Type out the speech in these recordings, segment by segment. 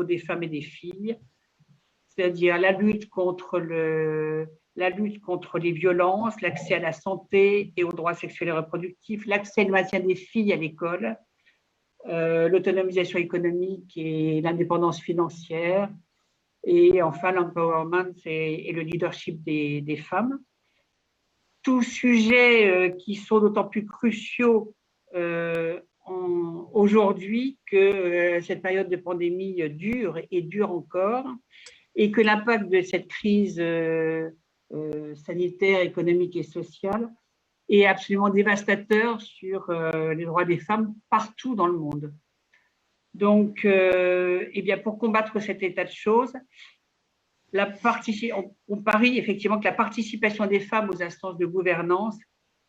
fondamentaux des femmes et des filles, c'est-à-dire la lutte contre les violences, l'accès à la santé et aux droits sexuels et reproductifs, l'accès et le maintien des filles à l'école, l'autonomisation économique et l'indépendance financière, et enfin l'empowerment et le leadership des femmes. Tous sujets qui sont d'autant plus cruciaux aujourd'hui que cette période de pandémie dure et dure encore, et que l'impact de cette crise sanitaire, économique et sociale est absolument dévastateur sur les droits des femmes partout dans le monde. Donc, eh bien, pour combattre cet état de choses, on parie effectivement que la participation des femmes aux instances de gouvernance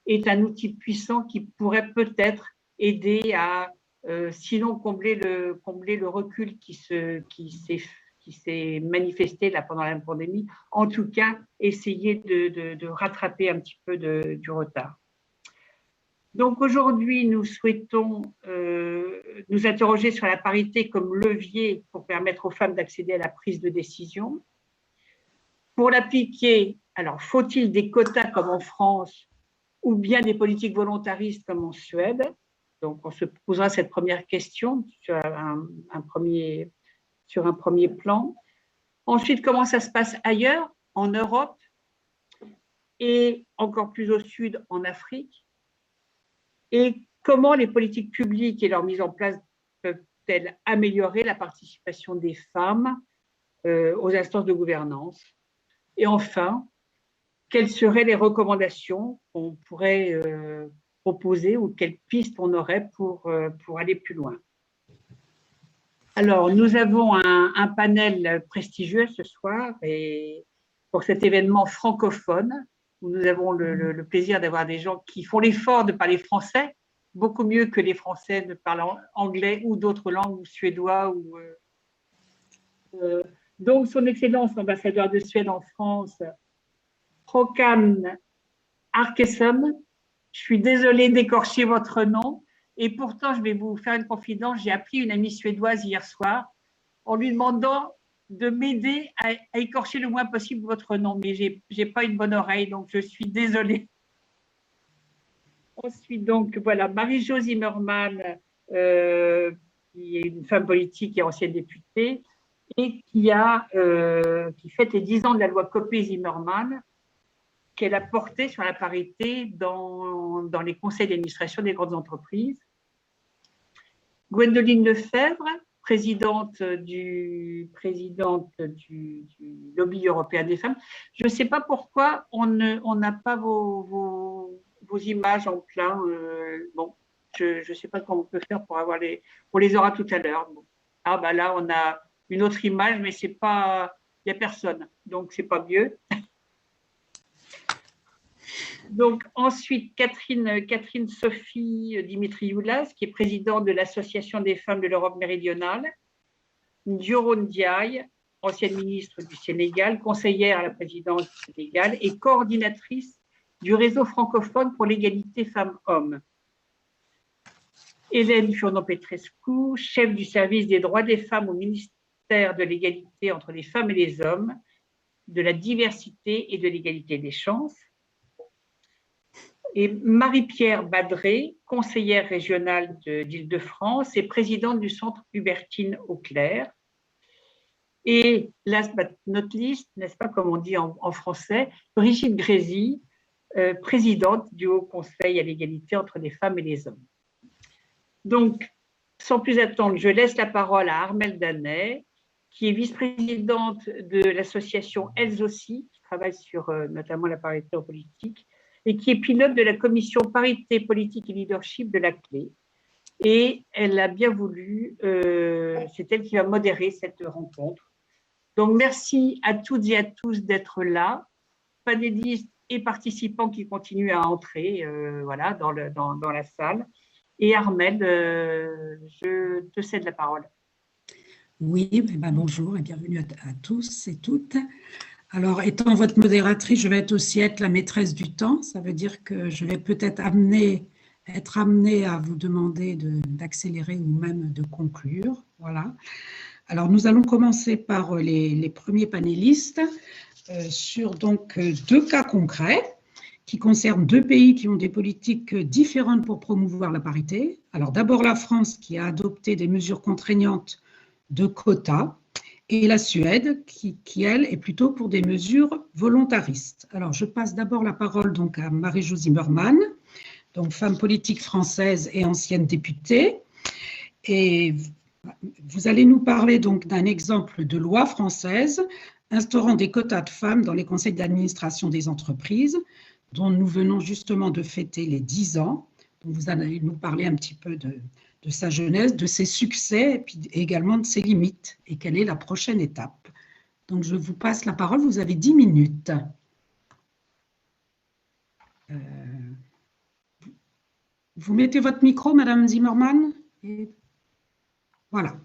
est un outil puissant qui pourrait peut-être aider à, sinon combler le recul qui s'est manifesté là pendant la pandémie, en tout cas essayer de rattraper un petit peu du retard. Donc aujourd'hui, nous souhaitons nous interroger sur la parité comme levier pour permettre aux femmes d'accéder à la prise de décision. Pour l'appliquer, alors faut-il des quotas comme en France ou bien des politiques volontaristes comme en Suède? Donc on se posera cette première question sur un premier plan. Ensuite, comment ça se passe ailleurs, en Europe et encore plus au sud, en Afrique? Et comment les politiques publiques et leur mise en place peuvent-elles améliorer la participation des femmes aux instances de gouvernance? Et enfin, quelles seraient les recommandations qu'on pourrait proposer ou quelles pistes on aurait pour aller plus loin? Alors, nous avons un panel prestigieux ce soir et pour cet événement francophone, où nous avons le plaisir d'avoir des gens qui font l'effort de parler français, beaucoup mieux que les Français ne parlent anglais ou d'autres langues, ou suédois. Donc, son Excellence l'ambassadeur de Suède en France, Håkan Arkesson, je suis désolée d'écorcher votre nom, et pourtant, je vais vous faire une confidence, j'ai appelé une amie suédoise hier soir en lui demandant de m'aider à écorcher le moins possible votre nom, mais je n'ai pas une bonne oreille, donc je suis désolée. Ensuite, donc, voilà, Marie-Jo Zimmermann, qui est une femme politique et ancienne députée, et qui fête les 10 ans de la loi Copé-Zimmermann, qu'elle a portée sur la parité dans les conseils d'administration des grandes entreprises. Gwendoline Lefebvre, présidente du lobby européen des femmes. Je ne sais pas pourquoi on n'a pas vos images en plein. Bon, je ne sais pas comment on peut faire pour avoir on les aura tout à l'heure. Bon. Ah bah là, on a une autre image, mais c'est pas, il n'y a personne, donc c'est pas mieux. Donc ensuite, Catherine Sophie Dimitrioulas, qui est présidente de l'Association des femmes de l'Europe méridionale, Ndioro Ndiaye, ancienne ministre du Sénégal, conseillère à la présidence du Sénégal et coordinatrice du réseau francophone pour l'égalité femmes-hommes. Hélène Furnon-Petrescu, chef du service des droits des femmes au ministère de l'égalité entre les femmes et les hommes, de la diversité et de l'égalité des chances. Et Marie-Pierre Badré, conseillère régionale d'Île-de-France et présidente du centre Hubertine Auclair. Et last but not least, n'est-ce pas comme on dit en français, Brigitte Grésy, présidente du Haut Conseil à l'égalité entre les femmes et les hommes. Donc, sans plus attendre, je laisse la parole à Armelle Danet, qui est vice-présidente de l'association Elles aussi, qui travaille sur notamment la parité en politique, et qui est pilote de la commission parité politique et leadership de la CLÉ. Et elle a bien voulu, c'est elle qui va modérer cette rencontre. Donc, merci à toutes et à tous d'être là, panélistes et participants qui continuent à entrer voilà, dans la salle. Et Armelle, je te cède la parole. Oui, bonjour et bienvenue à tous et toutes. Alors, étant votre modératrice, je vais aussi être la maîtresse du temps. Ça veut dire que je vais peut-être être amenée à vous demander d'accélérer ou même de conclure. Voilà. Alors, nous allons commencer par les premiers panélistes sur donc deux cas concrets qui concernent deux pays qui ont des politiques différentes pour promouvoir la parité. Alors, d'abord la France qui a adopté des mesures contraignantes de quotas et la Suède qui, elle, est plutôt pour des mesures volontaristes. Alors, je passe d'abord la parole donc à Marie-Jo Zimmermann, donc femme politique française et ancienne députée. Et vous allez nous parler donc d'un exemple de loi française instaurant des quotas de femmes dans les conseils d'administration des entreprises, dont nous venons justement de fêter les 10 ans. Donc vous allez nous parler un petit peu de sa jeunesse, de ses succès et puis également de ses limites et quelle est la prochaine étape. Donc je vous passe la parole, vous avez 10 minutes. Vous mettez votre micro, Madame Zimmermann, et voilà.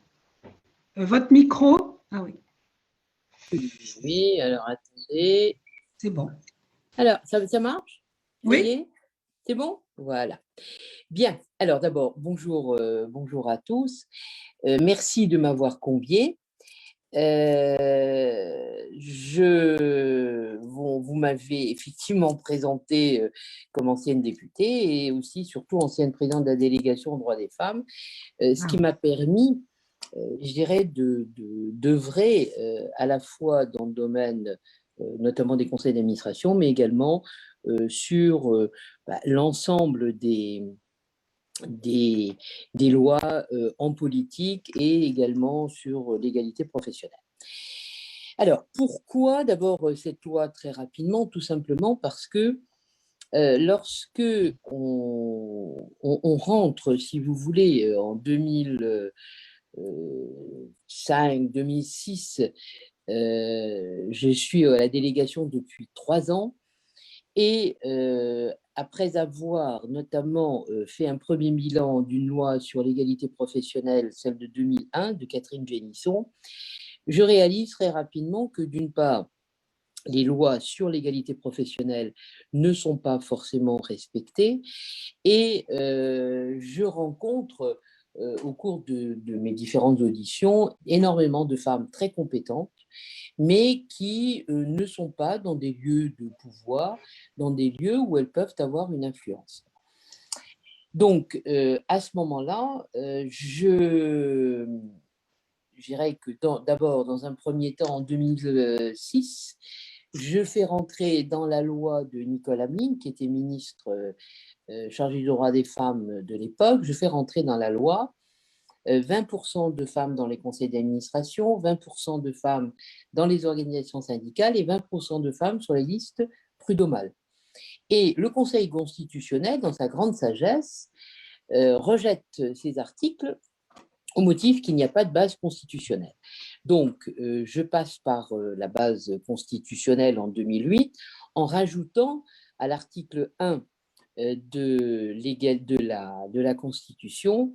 Votre micro. Ah oui. Oui, alors attendez. C'est bon. Alors, ça marche? Oui. C'est bon? Voilà. Bien. Alors d'abord, bonjour, bonjour à tous. Merci de m'avoir convié. Vous m'avez effectivement présenté comme ancienne députée et aussi surtout ancienne présidente de la délégation aux droits des femmes, ce qui m'a permis, je dirais, d'œuvrer à la fois dans le domaine notamment des conseils d'administration, mais également sur l'ensemble des lois en politique et également sur l'égalité professionnelle. Alors, pourquoi d'abord cette loi très rapidement? Tout simplement parce que lorsque on rentre, si vous voulez, en 2005, 2006, je suis à la délégation depuis 3 ans et après avoir notamment fait un premier bilan d'une loi sur l'égalité professionnelle, celle de 2001 de Catherine Génisson, je réalise très rapidement que d'une part, les lois sur l'égalité professionnelle ne sont pas forcément respectées et je rencontre au cours de mes différentes auditions énormément de femmes très compétentes mais qui ne sont pas dans des lieux de pouvoir, dans des lieux où elles peuvent avoir une influence. Donc, à ce moment-là, je dirais que d'abord, dans un premier temps, en 2006, je fais rentrer dans la loi de Nicole Ameline, qui était ministre chargée du droit des femmes de l'époque, je fais rentrer dans la loi 20% de femmes dans les conseils d'administration, 20% de femmes dans les organisations syndicales et 20% de femmes sur les listes prud'homales. Et le Conseil constitutionnel, dans sa grande sagesse, rejette ces articles au motif qu'il n'y a pas de base constitutionnelle. Donc, je passe par la base constitutionnelle en 2008 en rajoutant à l'article 1 de la Constitution,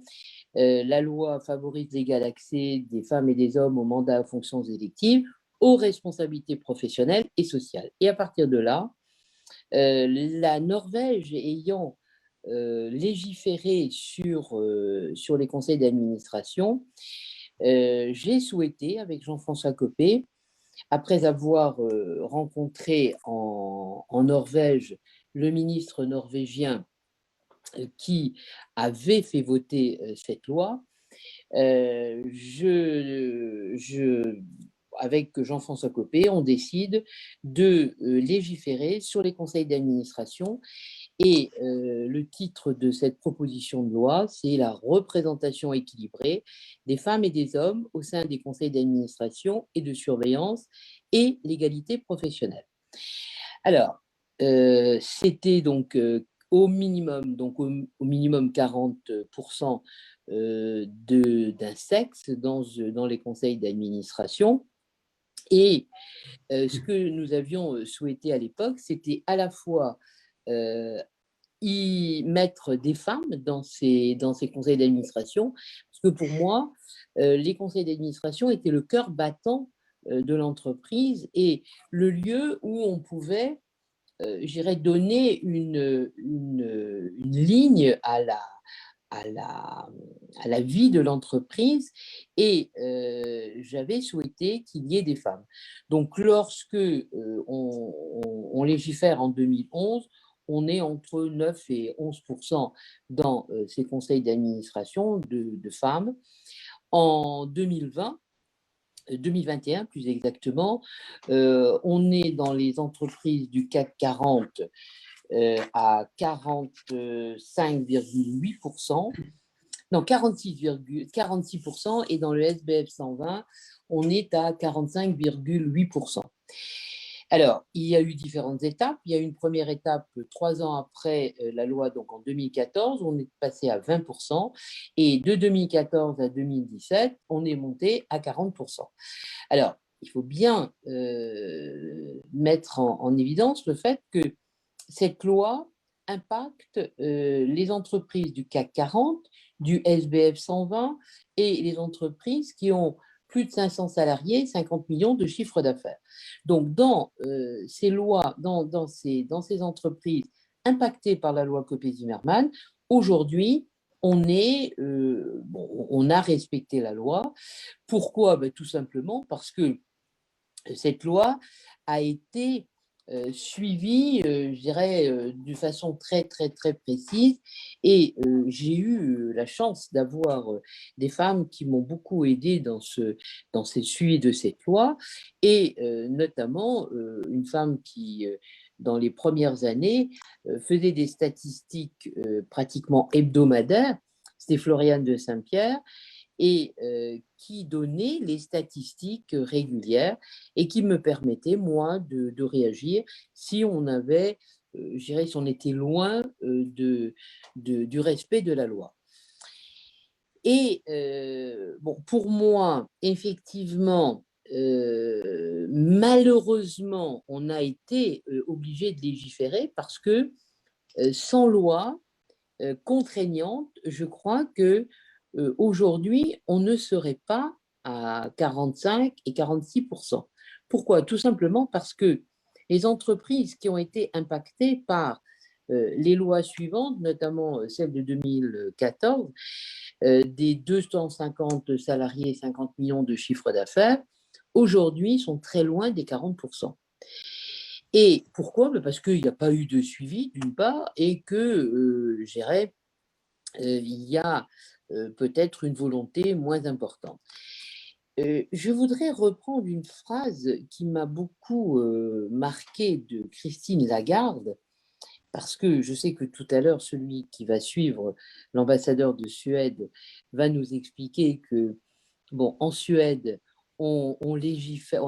la loi favorise l'égal accès des femmes et des hommes aux mandats, aux fonctions électives, aux responsabilités professionnelles et sociales. Et à partir de là, la Norvège ayant légiféré sur les conseils d'administration, j'ai souhaité, avec Jean-François Copé, après avoir rencontré en Norvège le ministre norvégien qui avait fait voter cette loi, avec Jean-François Copé, on décide de légiférer sur les conseils d'administration et le titre de cette proposition de loi, c'est la représentation équilibrée des femmes et des hommes au sein des conseils d'administration et de surveillance et l'égalité professionnelle. Alors, c'était donc au minimum 40% d'un sexe dans les conseils d'administration. Et ce que nous avions souhaité à l'époque, c'était à la fois y mettre des femmes dans ces conseils d'administration, parce que pour moi, les conseils d'administration étaient le cœur battant de l'entreprise et le lieu où on pouvait j'irais donner une ligne à à la vie de l'entreprise et j'avais souhaité qu'il y ait des femmes. Donc, lorsque on légifère en 2011, on est entre 9 et 11% dans ces conseils d'administration de femmes. En 2021 plus exactement, on est dans les entreprises du CAC 40 à 45,8%, non 46% et dans le SBF 120, on est à 45,8%. Alors, il y a eu différentes étapes. Il y a eu une première étape 3 ans après la loi, donc en 2014, on est passé à 20%. Et de 2014 à 2017, on est monté à 40%. Alors, il faut bien mettre en évidence le fait que cette loi impacte les entreprises du CAC 40, du SBF 120 et les entreprises qui ont plus de 500 salariés, 50 millions de chiffre d'affaires. Donc, dans ces lois, dans ces entreprises impactées par la loi Copé-Zimmermann, aujourd'hui, on a respecté la loi. Pourquoi? Ben, tout simplement parce que cette loi a été suivie, je dirais, de façon très, très, très précise. Et j'ai eu la chance d'avoir des femmes qui m'ont beaucoup aidée dans ce suivi de cette loi. Et notamment, une femme qui, dans les premières années, faisait des statistiques pratiquement hebdomadaires. C'était Floriane de Saint-Pierre. Et qui donnait les statistiques régulières et qui me permettait, moi, de réagir si on avait, je dirais, si on était loin du respect de la loi. Et bon, pour moi, effectivement, malheureusement, on a été obligé de légiférer parce que sans loi contraignante, je crois que aujourd'hui, on ne serait pas à 45 et 46%. Pourquoi? Tout simplement parce que les entreprises qui ont été impactées par les lois suivantes, notamment celle de 2014, des 250 salariés et 50 millions de chiffre d'affaires, aujourd'hui sont très loin des 40%. Et pourquoi? Parce qu'il n'y a pas eu de suivi, d'une part, et que, je dirais, il y a peut-être une volonté moins importante. Je voudrais reprendre une phrase qui m'a beaucoup marquée de Christine Lagarde, parce que je sais que tout à l'heure, celui qui va suivre, l'ambassadeur de Suède, va nous expliquer que, bon, en Suède, on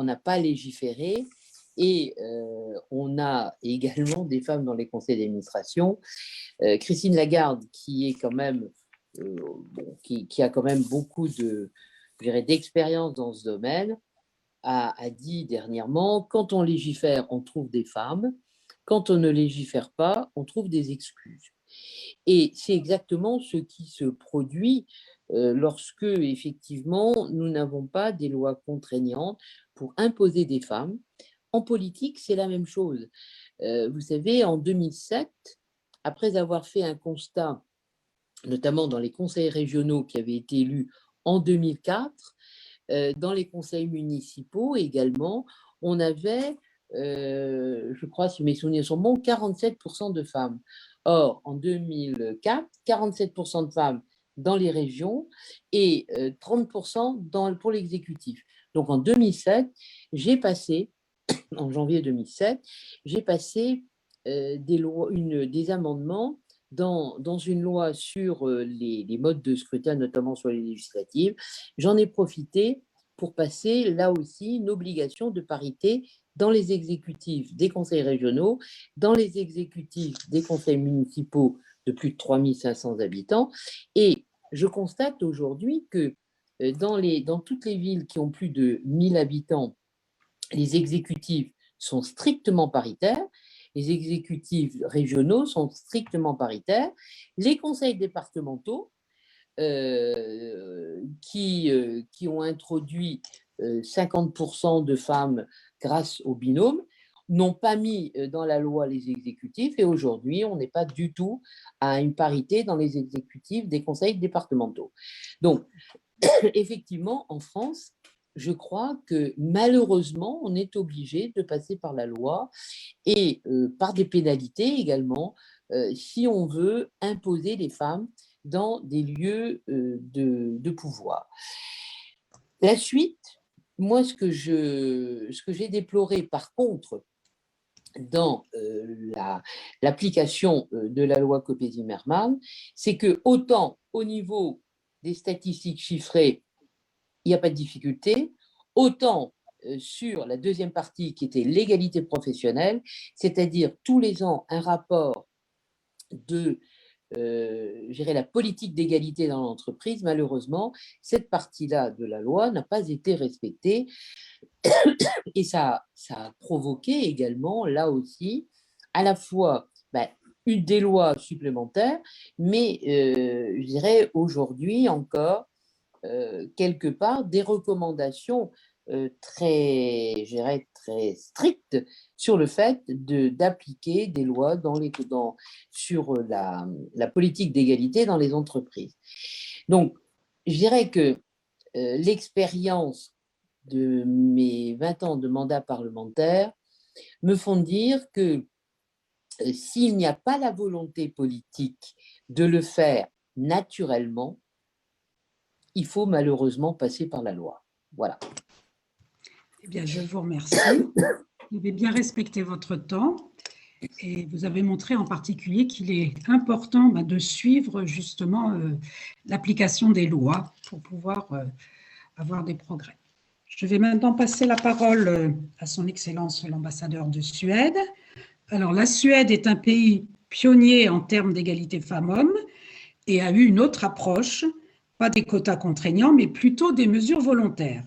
n'a pas légiféré et on a également des femmes dans les conseils d'administration. Christine Lagarde, qui est quand même, qui a quand même beaucoup d'expérience dans ce domaine, a dit dernièrement, quand on légifère, on trouve des femmes, quand on ne légifère pas, on trouve des excuses. Et c'est exactement ce qui se produit lorsque, effectivement, nous n'avons pas des lois contraignantes pour imposer des femmes. En politique, c'est la même chose. Vous savez, en 2007, après avoir fait un constat, notamment dans les conseils régionaux qui avaient été élus en 2004, dans les conseils municipaux également, on avait, je crois, si mes souvenirs sont bons, 47% de femmes. Or, en 2004, 47% de femmes dans les régions et 30% pour l'exécutif. Donc, en 2007, j'ai passé, en janvier 2007, j'ai passé des amendements dans une loi sur les modes de scrutin, notamment sur les législatives. J'en ai profité pour passer là aussi une obligation de parité dans les exécutifs des conseils régionaux, dans les exécutifs des conseils municipaux de plus de 3500 habitants. Et je constate aujourd'hui que dans toutes les villes qui ont plus de 1000 habitants, les exécutifs sont strictement paritaires, les exécutifs régionaux sont strictement paritaires, les conseils départementaux qui ont introduit 50% de femmes grâce au binôme n'ont pas mis dans la loi les exécutifs et aujourd'hui, on n'est pas du tout à une parité dans les exécutifs des conseils départementaux. Donc, effectivement, en France, je crois que malheureusement, on est obligé de passer par la loi et par des pénalités également, si on veut imposer les femmes dans des lieux de pouvoir. La suite, moi, ce que j'ai déploré par contre dans l'application de la loi Copé-Zimmermann, c'est que autant au niveau des statistiques chiffrées, il n'y a pas de difficulté, autant sur la deuxième partie qui était l'égalité professionnelle, c'est-à-dire tous les ans un rapport de la politique d'égalité dans l'entreprise, malheureusement, cette partie-là de la loi n'a pas été respectée et ça a provoqué également, là aussi, à la fois des lois supplémentaires, mais je dirais aujourd'hui encore, quelque part, des recommandations très strictes sur le fait d'appliquer des lois sur la politique d'égalité dans les entreprises. Donc, je dirais que l'expérience de mes 20 ans de mandat parlementaire me font dire que s'il n'y a pas la volonté politique de le faire naturellement, il faut malheureusement passer par la loi. Voilà. Eh bien, je vous remercie. Vous avez bien respecté votre temps et vous avez montré en particulier qu'il est important de suivre justement l'application des lois pour pouvoir avoir des progrès. Je vais maintenant passer la parole à son Excellence l'ambassadeur de Suède. Alors, la Suède est un pays pionnier en termes d'égalité femmes-hommes et a eu une autre approche, pas des quotas contraignants, mais plutôt des mesures volontaires,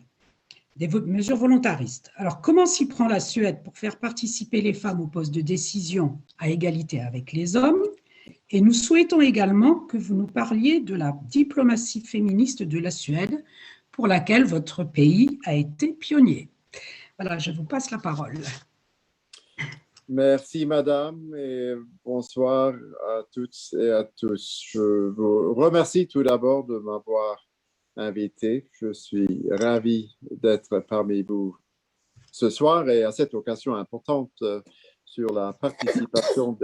des mesures volontaristes. Alors, comment s'y prend la Suède pour faire participer les femmes aux postes de décision à égalité avec les hommes? Et nous souhaitons également que vous nous parliez de la diplomatie féministe de la Suède, pour laquelle votre pays a été pionnier. Voilà, je vous passe la parole. Merci, madame, et bonsoir à toutes et à tous. Je vous remercie tout d'abord de m'avoir invité. Je suis ravi d'être parmi vous ce soir et à cette occasion importante sur la participation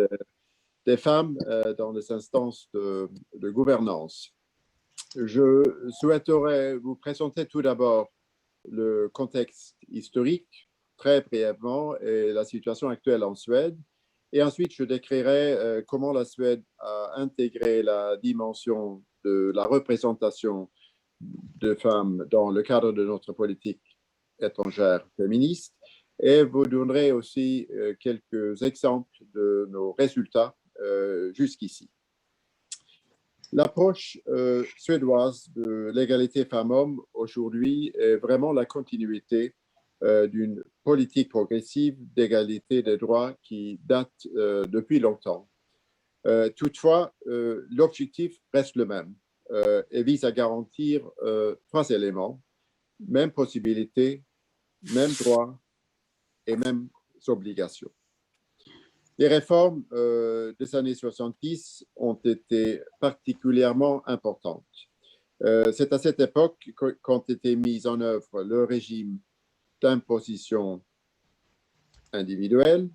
des femmes dans les instances de gouvernance. Je souhaiterais vous présenter tout d'abord le contexte historique, très brièvement, et la situation actuelle en Suède. Et ensuite, je décrirai comment la Suède a intégré la dimension de la représentation de femmes dans le cadre de notre politique étrangère féministe. Et vous donnerai aussi quelques exemples de nos résultats jusqu'ici. L'approche suédoise de l'égalité femmes-hommes aujourd'hui est vraiment la continuité d'une politique progressive d'égalité des droits qui date depuis longtemps. Toutefois, l'objectif reste le même et vise à garantir 3 éléments: même possibilité, même droit et mêmes obligations. Les réformes des années 70 ont été particulièrement importantes. C'est à cette époque qu'ont été mis en œuvre le régime d'imposition individuelle,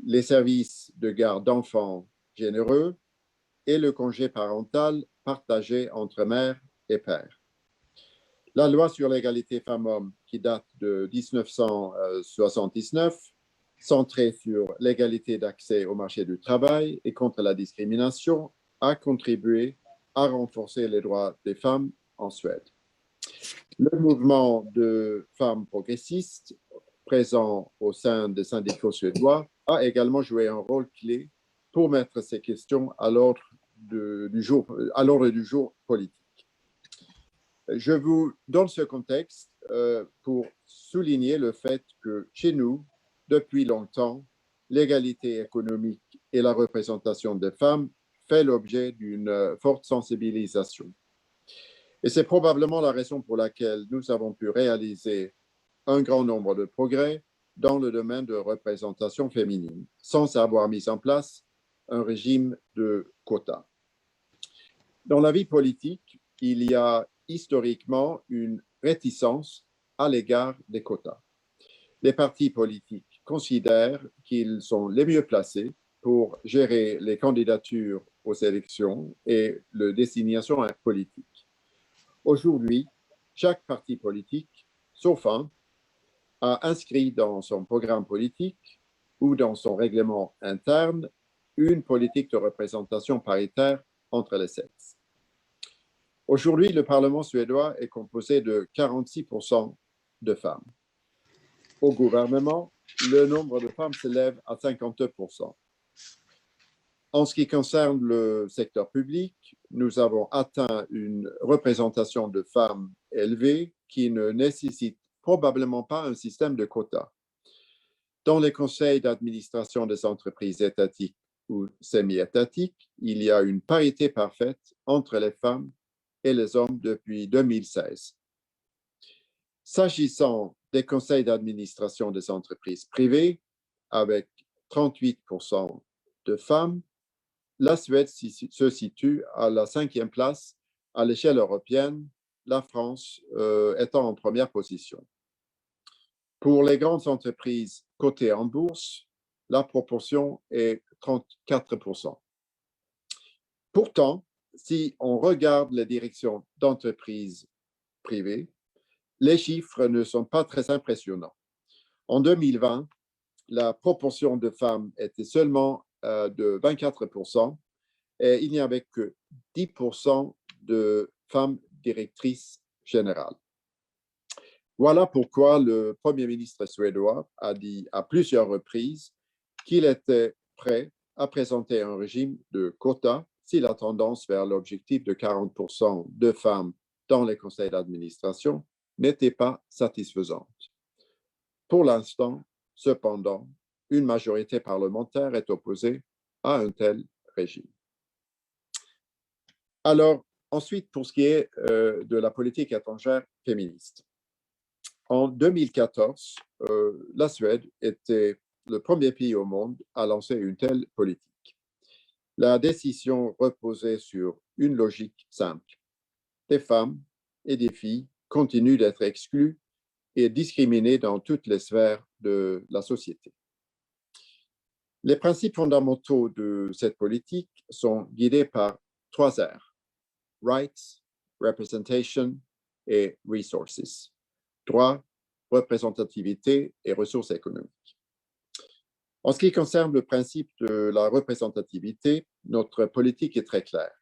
les services de garde d'enfants généreux et le congé parental partagé entre mère et père. La loi sur l'égalité femmes-hommes, qui date de 1979, centrée sur l'égalité d'accès au marché du travail et contre la discrimination, a contribué à renforcer les droits des femmes en Suède. Le mouvement de femmes progressistes présent au sein des syndicats suédois a également joué un rôle clé pour mettre ces questions à l'ordre du jour politique. Je vous donne ce contexte pour souligner le fait que chez nous, depuis longtemps, l'égalité économique et la représentation des femmes fait l'objet d'une forte sensibilisation. Et c'est probablement la raison pour laquelle nous avons pu réaliser un grand nombre de progrès dans le domaine de représentation féminine, sans avoir mis en place un régime de quotas. Dans la vie politique, il y a historiquement une réticence à l'égard des quotas. Les partis politiques considèrent qu'ils sont les mieux placés pour gérer les candidatures aux élections et la désignation politique. Aujourd'hui, chaque parti politique, sauf un, a inscrit dans son programme politique ou dans son règlement interne une politique de représentation paritaire entre les sexes. Aujourd'hui, le Parlement suédois est composé de 46% de femmes. Au gouvernement, le nombre de femmes s'élève à 52%. En ce qui concerne le secteur public, nous avons atteint une représentation de femmes élevée qui ne nécessite probablement pas un système de quotas. Dans les conseils d'administration des entreprises étatiques ou semi-étatiques, il y a une parité parfaite entre les femmes et les hommes depuis 2016. S'agissant des conseils d'administration des entreprises privées, avec 38% de femmes, la Suède se situe à la 5e place à l'échelle européenne, la France étant en première position. Pour les grandes entreprises cotées en bourse, la proportion est 34%. Pourtant, si on regarde les directions d'entreprises privées, les chiffres ne sont pas très impressionnants. En 2020, la proportion de femmes était seulement de 24% et il n'y avait que 10% de femmes directrices générales. Voilà pourquoi le Premier ministre suédois a dit à plusieurs reprises qu'il était prêt à présenter un régime de quotas si la tendance vers l'objectif de 40% de femmes dans les conseils d'administration n'était pas satisfaisante. Pour l'instant, cependant, une majorité parlementaire est opposée à un tel régime. Alors, ensuite, pour ce qui est de la politique étrangère féministe. En 2014, la Suède était le premier pays au monde à lancer une telle politique. La décision reposait sur une logique simple. Des femmes et des filles continuent d'être exclues et discriminées dans toutes les sphères de la société. Les principes fondamentaux de cette politique sont guidés par 3 R: Rights, Representation et Resources. Droit, représentativité et ressources économiques. En ce qui concerne le principe de la représentativité, notre politique est très claire.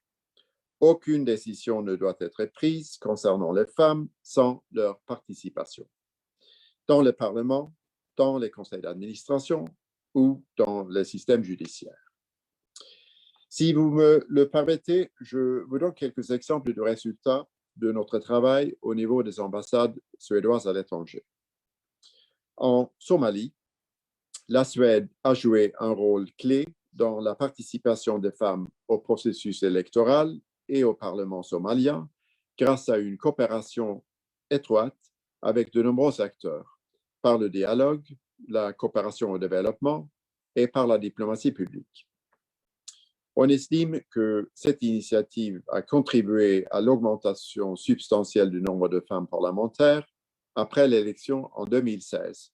Aucune décision ne doit être prise concernant les femmes sans leur participation, dans le Parlement, dans les conseils d'administration ou dans le système judiciaire. Si vous me le permettez, je vous donne quelques exemples de résultats de notre travail au niveau des ambassades suédoises à l'étranger. En Somalie, la Suède a joué un rôle clé dans la participation des femmes au processus électoral et au Parlement somalien grâce à une coopération étroite avec de nombreux acteurs, par le dialogue, la coopération au développement et par la diplomatie publique. On estime que cette initiative a contribué à l'augmentation substantielle du nombre de femmes parlementaires après l'élection en 2016,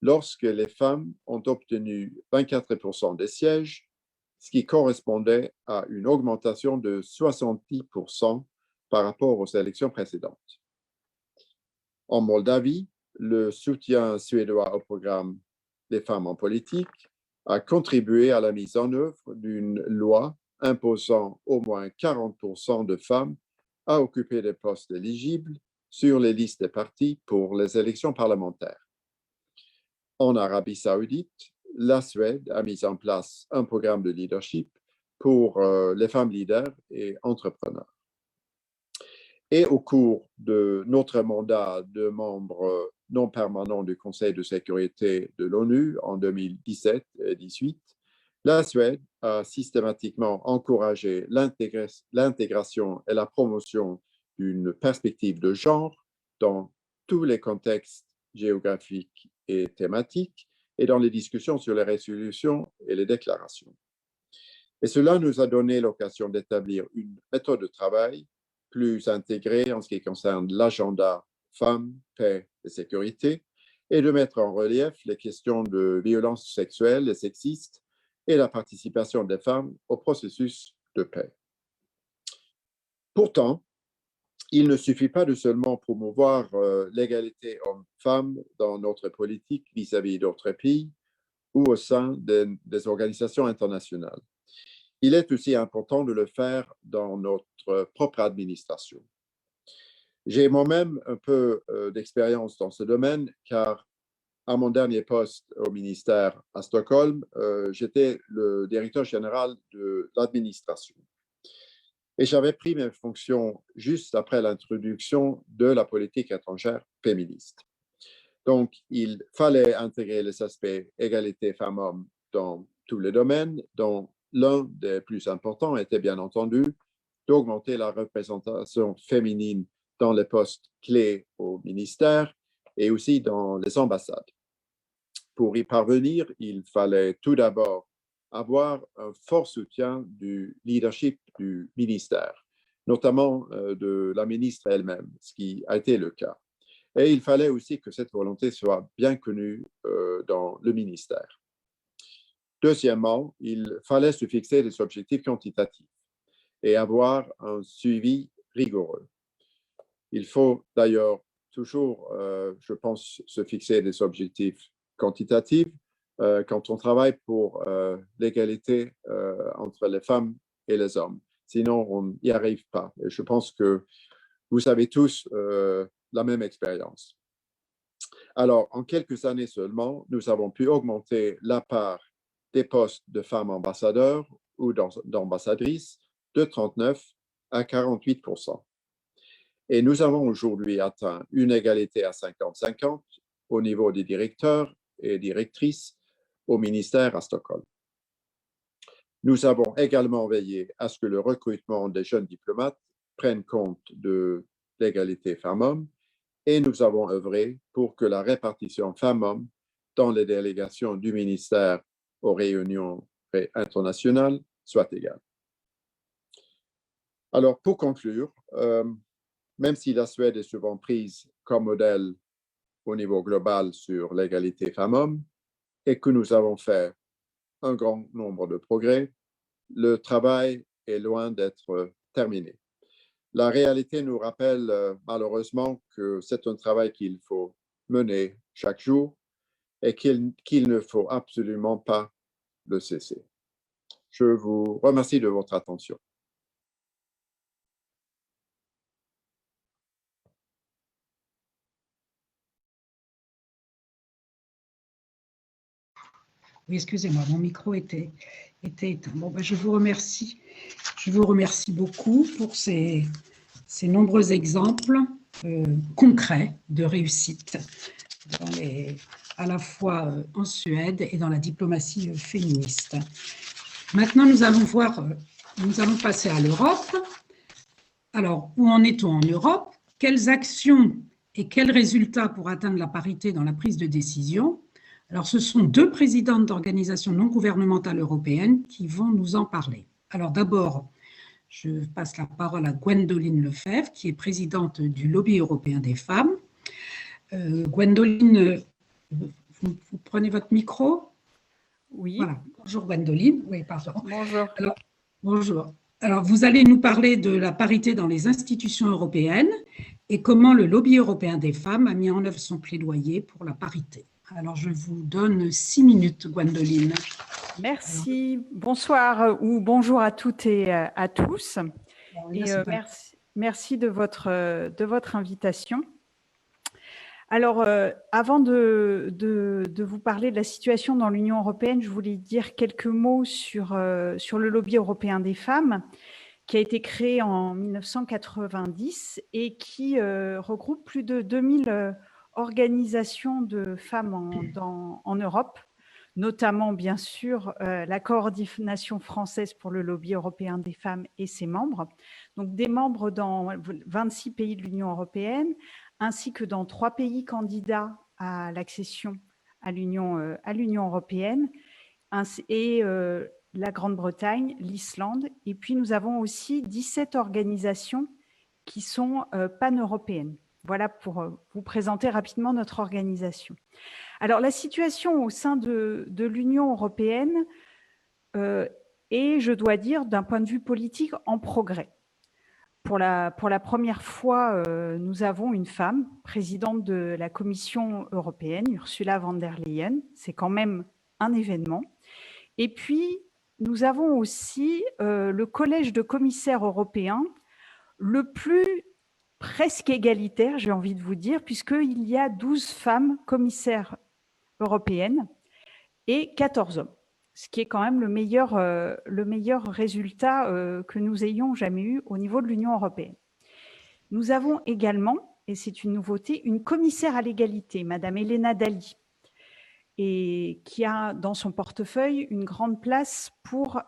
lorsque les femmes ont obtenu 24% des sièges, ce qui correspondait à une augmentation de 70% par rapport aux élections précédentes. En Moldavie, le soutien suédois au programme des femmes en politique a contribué à la mise en œuvre d'une loi imposant au moins 40% de femmes à occuper des postes éligibles sur les listes des partis pour les élections parlementaires. En Arabie saoudite, la Suède a mis en place un programme de leadership pour les femmes leaders et entrepreneurs. Et au cours de notre mandat de membre non permanent du Conseil de sécurité de l'ONU en 2017 et 2018, la Suède a systématiquement encouragé l'intégration et la promotion d'une perspective de genre dans tous les contextes géographiques et thématiques et dans les discussions sur les résolutions et les déclarations. Et cela nous a donné l'occasion d'établir une méthode de travail plus intégrée en ce qui concerne l'agenda femmes, paix et sécurité et de mettre en relief les questions de violences sexuelles et sexistes et la participation des femmes au processus de paix. Pourtant, il ne suffit pas de seulement promouvoir l'égalité hommes-femmes dans notre politique vis-à-vis d'autres pays ou au sein des organisations internationales. Il est aussi important de le faire dans notre propre administration. J'ai moi-même un peu d'expérience dans ce domaine, car à mon dernier poste au ministère à Stockholm, j'étais le directeur général de l'administration. Et j'avais pris mes fonctions juste après l'introduction de la politique étrangère féministe. Donc, il fallait intégrer les aspects égalité femmes-hommes dans tous les domaines, dont l'un des plus importants était bien entendu d'augmenter la représentation féminine dans les postes clés au ministère et aussi dans les ambassades. Pour y parvenir, il fallait tout d'abord avoir un fort soutien du leadership du ministère, notamment de la ministre elle-même, ce qui a été le cas. Et il fallait aussi que cette volonté soit bien connue dans le ministère. Deuxièmement, il fallait se fixer des objectifs quantitatifs et avoir un suivi rigoureux. Il faut d'ailleurs toujours, je pense, se fixer des objectifs quantitatifs quand on travaille pour l'égalité entre les femmes et les hommes. Sinon, on n'y arrive pas. Et je pense que vous avez tous la même expérience. Alors, en quelques années seulement, nous avons pu augmenter la part des postes de femmes ambassadeurs ou d'ambassadrices de 39 à 48%. Et nous avons aujourd'hui atteint une égalité à 50-50 au niveau des directeurs et directrices au ministère à Stockholm. Nous avons également veillé à ce que le recrutement des jeunes diplomates prenne compte de l'égalité femmes-hommes et nous avons œuvré pour que la répartition femmes-hommes dans les délégations du ministère aux réunions internationales soit égale. Alors, pour conclure, même si la Suède est souvent prise comme modèle au niveau global sur l'égalité femmes-hommes et que nous avons fait un grand nombre de progrès, le travail est loin d'être terminé. La réalité nous rappelle malheureusement que c'est un travail qu'il faut mener chaque jour et qu'il ne faut absolument pas le cesser. Je vous remercie de votre attention. Oui, excusez-moi, mon micro était éteint. Bon, ben, je vous remercie beaucoup pour ces nombreux exemples concrets de réussite à la fois en Suède et dans la diplomatie féministe. Maintenant, nous allons passer à l'Europe. Alors, où en est-on en Europe? Quelles actions et quels résultats pour atteindre la parité dans la prise de décision? Alors, ce sont deux présidentes d'organisations non gouvernementales européennes qui vont nous en parler. Alors, d'abord, je passe la parole à Gwendoline Lefebvre, qui est présidente du Lobby européen des femmes. Gwendoline, vous prenez votre micro? Oui. Voilà. Bonjour Gwendoline. Oui, pardon. Bonjour. Alors, bonjour. Alors, vous allez nous parler de la parité dans les institutions européennes et comment le Lobby européen des femmes a mis en œuvre son plaidoyer pour la parité. Alors, je vous donne 6 minutes, Gwendoline. Merci. Bonsoir ou bonjour à toutes et à tous. Et merci de votre invitation. Alors, avant de vous parler de la situation dans l'Union européenne, je voulais dire quelques mots sur le Lobby européen des femmes, qui a été créé en 1990 et qui regroupe plus de 2000 organisations de femmes en Europe, notamment bien sûr la coordination française pour le Lobby européen des femmes et ses membres, donc des membres dans 26 pays de l'Union européenne, ainsi que dans 3 pays candidats à l'accession à l'Union européenne, et la Grande-Bretagne, l'Islande. Et puis, nous avons aussi 17 organisations qui sont pan-européennes. Voilà pour vous présenter rapidement notre organisation. Alors, la situation au sein de l'Union européenne est, je dois dire, d'un point de vue politique, en progrès. Pour la première fois, nous avons une femme présidente de la Commission européenne, Ursula von der Leyen. C'est quand même un événement. Et puis, nous avons aussi le collège de commissaires européens, le plus presque égalitaire, j'ai envie de vous dire, puisqu'il y a 12 femmes commissaires européennes et 14 hommes, ce qui est quand même le meilleur résultat que nous ayons jamais eu au niveau de l'Union européenne. Nous avons également, et c'est une nouveauté, une commissaire à l'égalité, Madame Helena Dalli, et qui a dans son portefeuille une grande place pour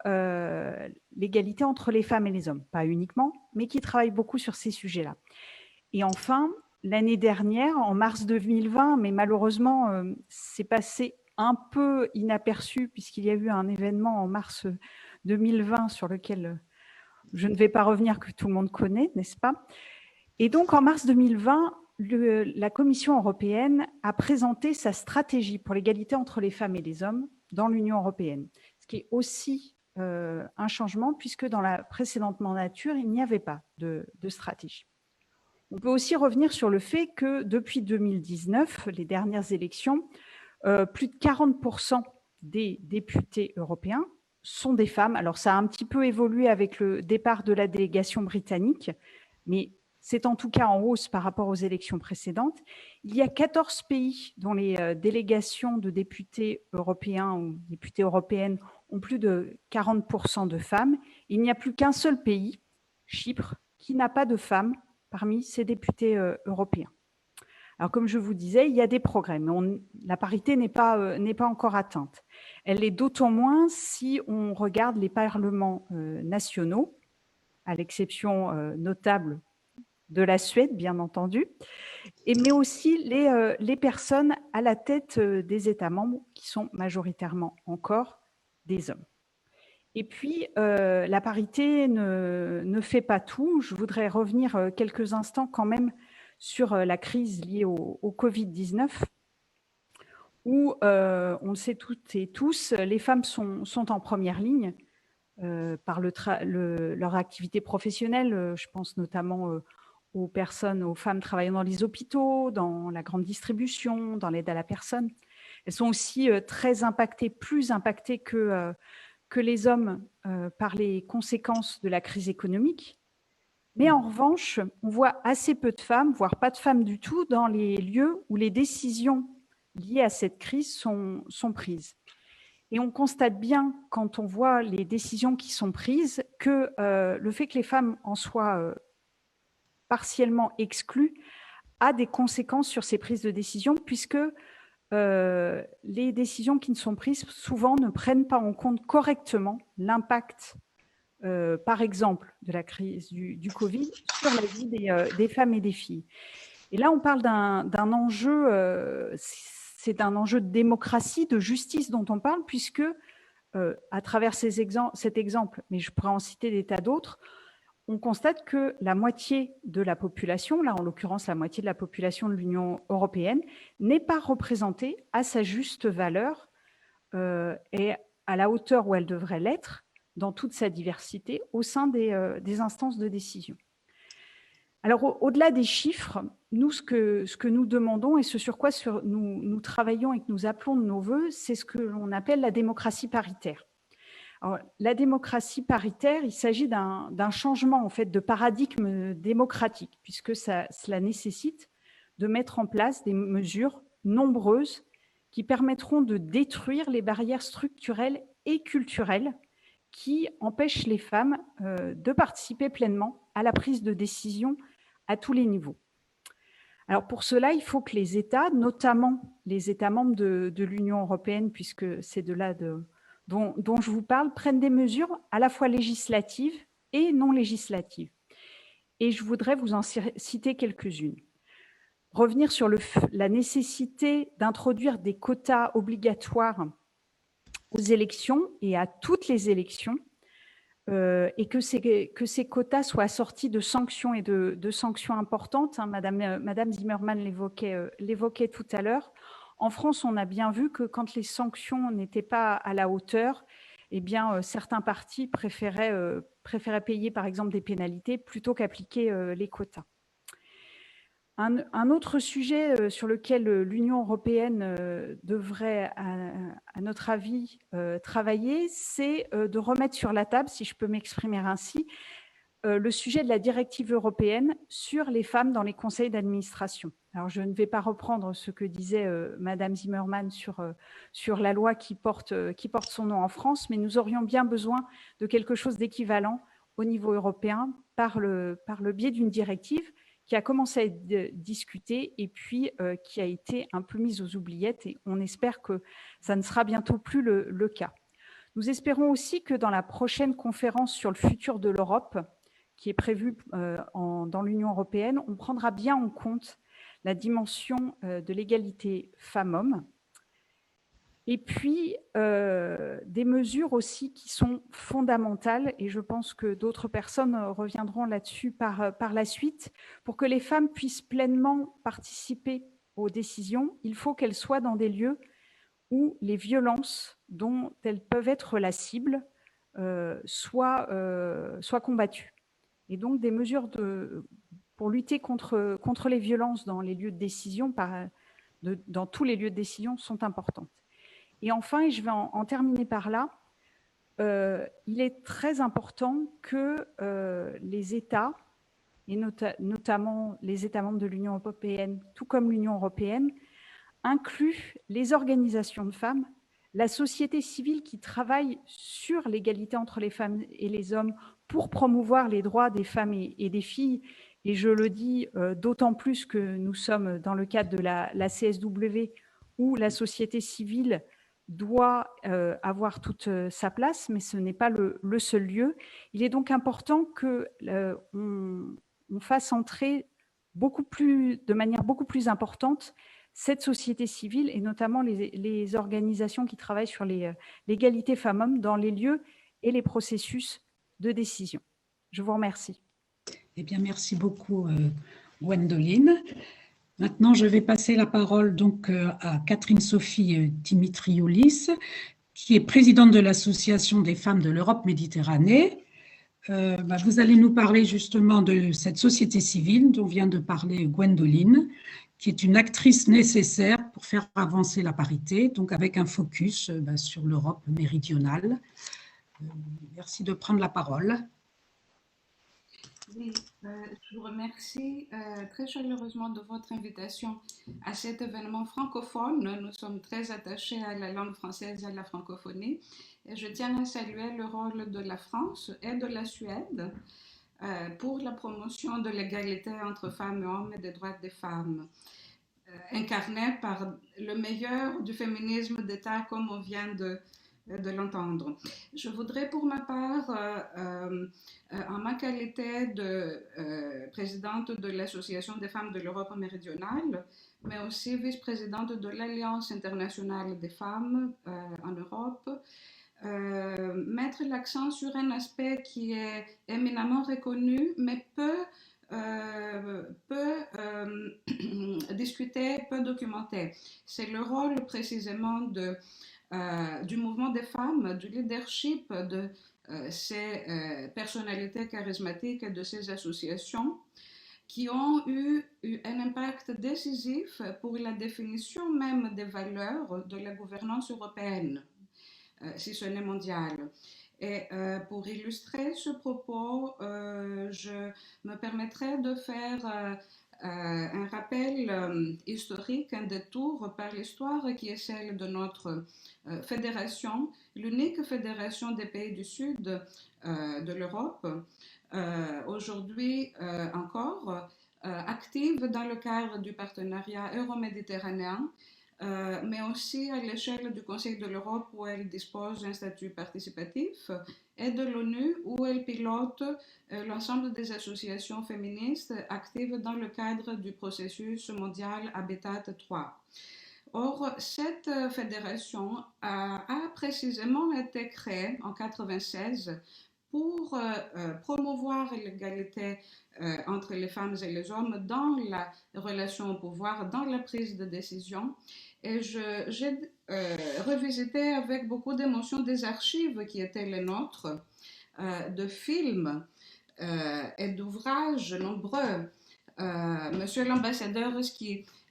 l'égalité entre les femmes et les hommes, pas uniquement, mais qui travaille beaucoup sur ces sujets-là. Et enfin, l'année dernière, en mars 2020, mais malheureusement, c'est passé un peu inaperçu puisqu'il y a eu un événement en mars 2020 sur lequel je ne vais pas revenir, que tout le monde connaît, n'est-ce pas? Et donc, en mars 2020, la Commission européenne a présenté sa stratégie pour l'égalité entre les femmes et les hommes dans l'Union européenne, ce qui est aussi un changement puisque dans la précédente mandature, il n'y avait pas de stratégie. On peut aussi revenir sur le fait que depuis 2019, les dernières élections, plus de 40% des députés européens sont des femmes. Alors ça a un petit peu évolué avec le départ de la délégation britannique, mais c'est en tout cas en hausse par rapport aux élections précédentes. Il y a 14 pays dont les délégations de députés européens ou députés européennes ont plus de 40% de femmes. Il n'y a plus qu'un seul pays, Chypre, qui n'a pas de femmes parmi ces députés européens. Alors, comme je vous disais, il y a des progrès, mais la parité n'est pas encore atteinte. Elle est d'autant moins si on regarde les parlements nationaux, à l'exception notable de la Suède, bien entendu, mais aussi les personnes à la tête des États membres qui sont majoritairement encore des hommes. Et puis, la parité ne fait pas tout. Je voudrais revenir quelques instants quand même sur la crise liée au Covid-19, où, on le sait toutes et tous, les femmes sont en première ligne par leur activité professionnelle. Je pense notamment aux femmes travaillant dans les hôpitaux, dans la grande distribution, dans l'aide à la personne. Elles sont aussi très impactées, plus impactées que les hommes par les conséquences de la crise économique. Mais en revanche, on voit assez peu de femmes, voire pas de femmes du tout, dans les lieux où les décisions liées à cette crise sont prises. Et on constate bien, quand on voit les décisions qui sont prises, que le fait que les femmes en soient partiellement exclues a des conséquences sur ces prises de décision, puisque les décisions qui ne sont prises souvent ne prennent pas en compte correctement l'impact, par exemple, de la crise du Covid sur la vie des femmes et des filles. Et là, on parle d'un enjeu, c'est un enjeu de démocratie, de justice dont on parle, puisque à travers cet exemple, mais je pourrais en citer des tas d'autres, on constate que la moitié de la population, là en l'occurrence la moitié de la population de l'Union européenne, n'est pas représentée à sa juste valeur et à la hauteur où elle devrait l'être dans toute sa diversité au sein des instances de décision. Alors au-delà des chiffres, nous ce que nous demandons et ce sur quoi nous travaillons et que nous appelons de nos voeux, c'est ce que l'on appelle la démocratie paritaire. Alors, la démocratie paritaire, il s'agit d'un changement en fait de paradigme démocratique, puisque cela nécessite de mettre en place des mesures nombreuses qui permettront de détruire les barrières structurelles et culturelles qui empêchent les femmes de participer pleinement à la prise de décision à tous les niveaux. Alors pour cela, il faut que les États, notamment les États membres de l'Union européenne, puisque c'est de là dont je vous parle, prennent des mesures à la fois législatives et non législatives. Et je voudrais vous en citer quelques-unes. revenir sur la nécessité d'introduire des quotas obligatoires aux élections et à toutes les élections, et que ces quotas soient assortis de sanctions et de sanctions importantes. Hein, Madame Zimmermann l'évoquait tout à l'heure. En France, on a bien vu que quand les sanctions n'étaient pas à la hauteur, eh bien, certains partis préféraient payer, par exemple, des pénalités plutôt qu'appliquer les quotas. Un autre sujet sur lequel l'Union européenne devrait, à notre avis, travailler, c'est de remettre sur la table, si je peux m'exprimer ainsi, le sujet de la directive européenne sur les femmes dans les conseils d'administration. Alors, je ne vais pas reprendre ce que disait Madame Zimmermann sur la loi qui porte son nom en France, mais nous aurions bien besoin de quelque chose d'équivalent au niveau européen par le biais d'une directive qui a commencé à être discutée et puis qui a été un peu mise aux oubliettes, et on espère que ça ne sera bientôt plus le cas. Nous espérons aussi que dans la prochaine conférence sur le futur de l'Europe, qui est prévue dans l'Union européenne, on prendra bien en compte la dimension de l'égalité femmes-hommes, et puis des mesures aussi qui sont fondamentales, et je pense que d'autres personnes reviendront là-dessus par la suite. Pour que les femmes puissent pleinement participer aux décisions, il faut qu'elles soient dans des lieux où les violences dont elles peuvent être la cible soient combattues. Et donc des mesures pour lutter contre les violences dans les lieux de décision, dans tous les lieux de décision, sont importantes. Et enfin, et je vais en terminer par là, il est très important que les États, et notamment les États membres de l'Union européenne, tout comme l'Union européenne, incluent les organisations de femmes, la société civile qui travaille sur l'égalité entre les femmes et les hommes pour promouvoir les droits des femmes et des filles. Et je le dis d'autant plus que nous sommes dans le cadre de la CSW, où la société civile doit avoir toute sa place, mais ce n'est pas le seul lieu. Il est donc important qu'on fasse entrer de manière beaucoup plus importante cette société civile, et notamment les organisations qui travaillent sur l'égalité femmes-hommes dans les lieux et les processus de décision. Je vous remercie. Eh bien, merci beaucoup, Gwendoline. Maintenant, je vais passer la parole donc à Catherine-Sophie Dimitrioulis, qui est présidente de l'Association des femmes de l'Europe Méditerranée. Vous allez nous parler justement de cette société civile dont vient de parler Gwendoline, qui est une actrice nécessaire pour faire avancer la parité, donc avec un focus sur l'Europe méridionale. Merci de prendre la parole. Oui, je vous remercie très chaleureusement de votre invitation à cet événement francophone. Nous sommes très attachés à la langue française et à la francophonie. Et je tiens à saluer le rôle de la France et de la Suède pour la promotion de l'égalité entre femmes et hommes et des droits des femmes, incarné par le meilleur du féminisme d'État, comme on vient de l'entendre. Je voudrais pour ma part, en ma qualité de présidente de l'Association des femmes de l'Europe méridionale, mais aussi vice-présidente de l'Alliance internationale des femmes en Europe, mettre l'accent sur un aspect qui est éminemment reconnu, mais peu discuté, peu documenté. C'est le rôle précisément du mouvement des femmes, du leadership de ces personnalités charismatiques et de ces associations qui ont eu un impact décisif pour la définition même des valeurs de la gouvernance européenne, si ce n'est mondiale. Et pour illustrer ce propos, je me permettrai de faire un rappel historique, un détour par l'histoire qui est celle de notre fédération, l'unique fédération des pays du Sud de l'Europe, aujourd'hui encore active dans le cadre du partenariat euro-méditerranéen, mais aussi à l'échelle du Conseil de l'Europe où elle dispose d'un statut participatif et de l'ONU où elle pilote l'ensemble des associations féministes actives dans le cadre du processus mondial Habitat 3. Or, cette fédération a précisément été créée en 1996 pour promouvoir l'égalité entre les femmes et les hommes dans la relation au pouvoir, dans la prise de décision. Et j'ai revisité avec beaucoup d'émotion des archives qui étaient les nôtres, de films et d'ouvrages nombreux. Monsieur l'ambassadeur,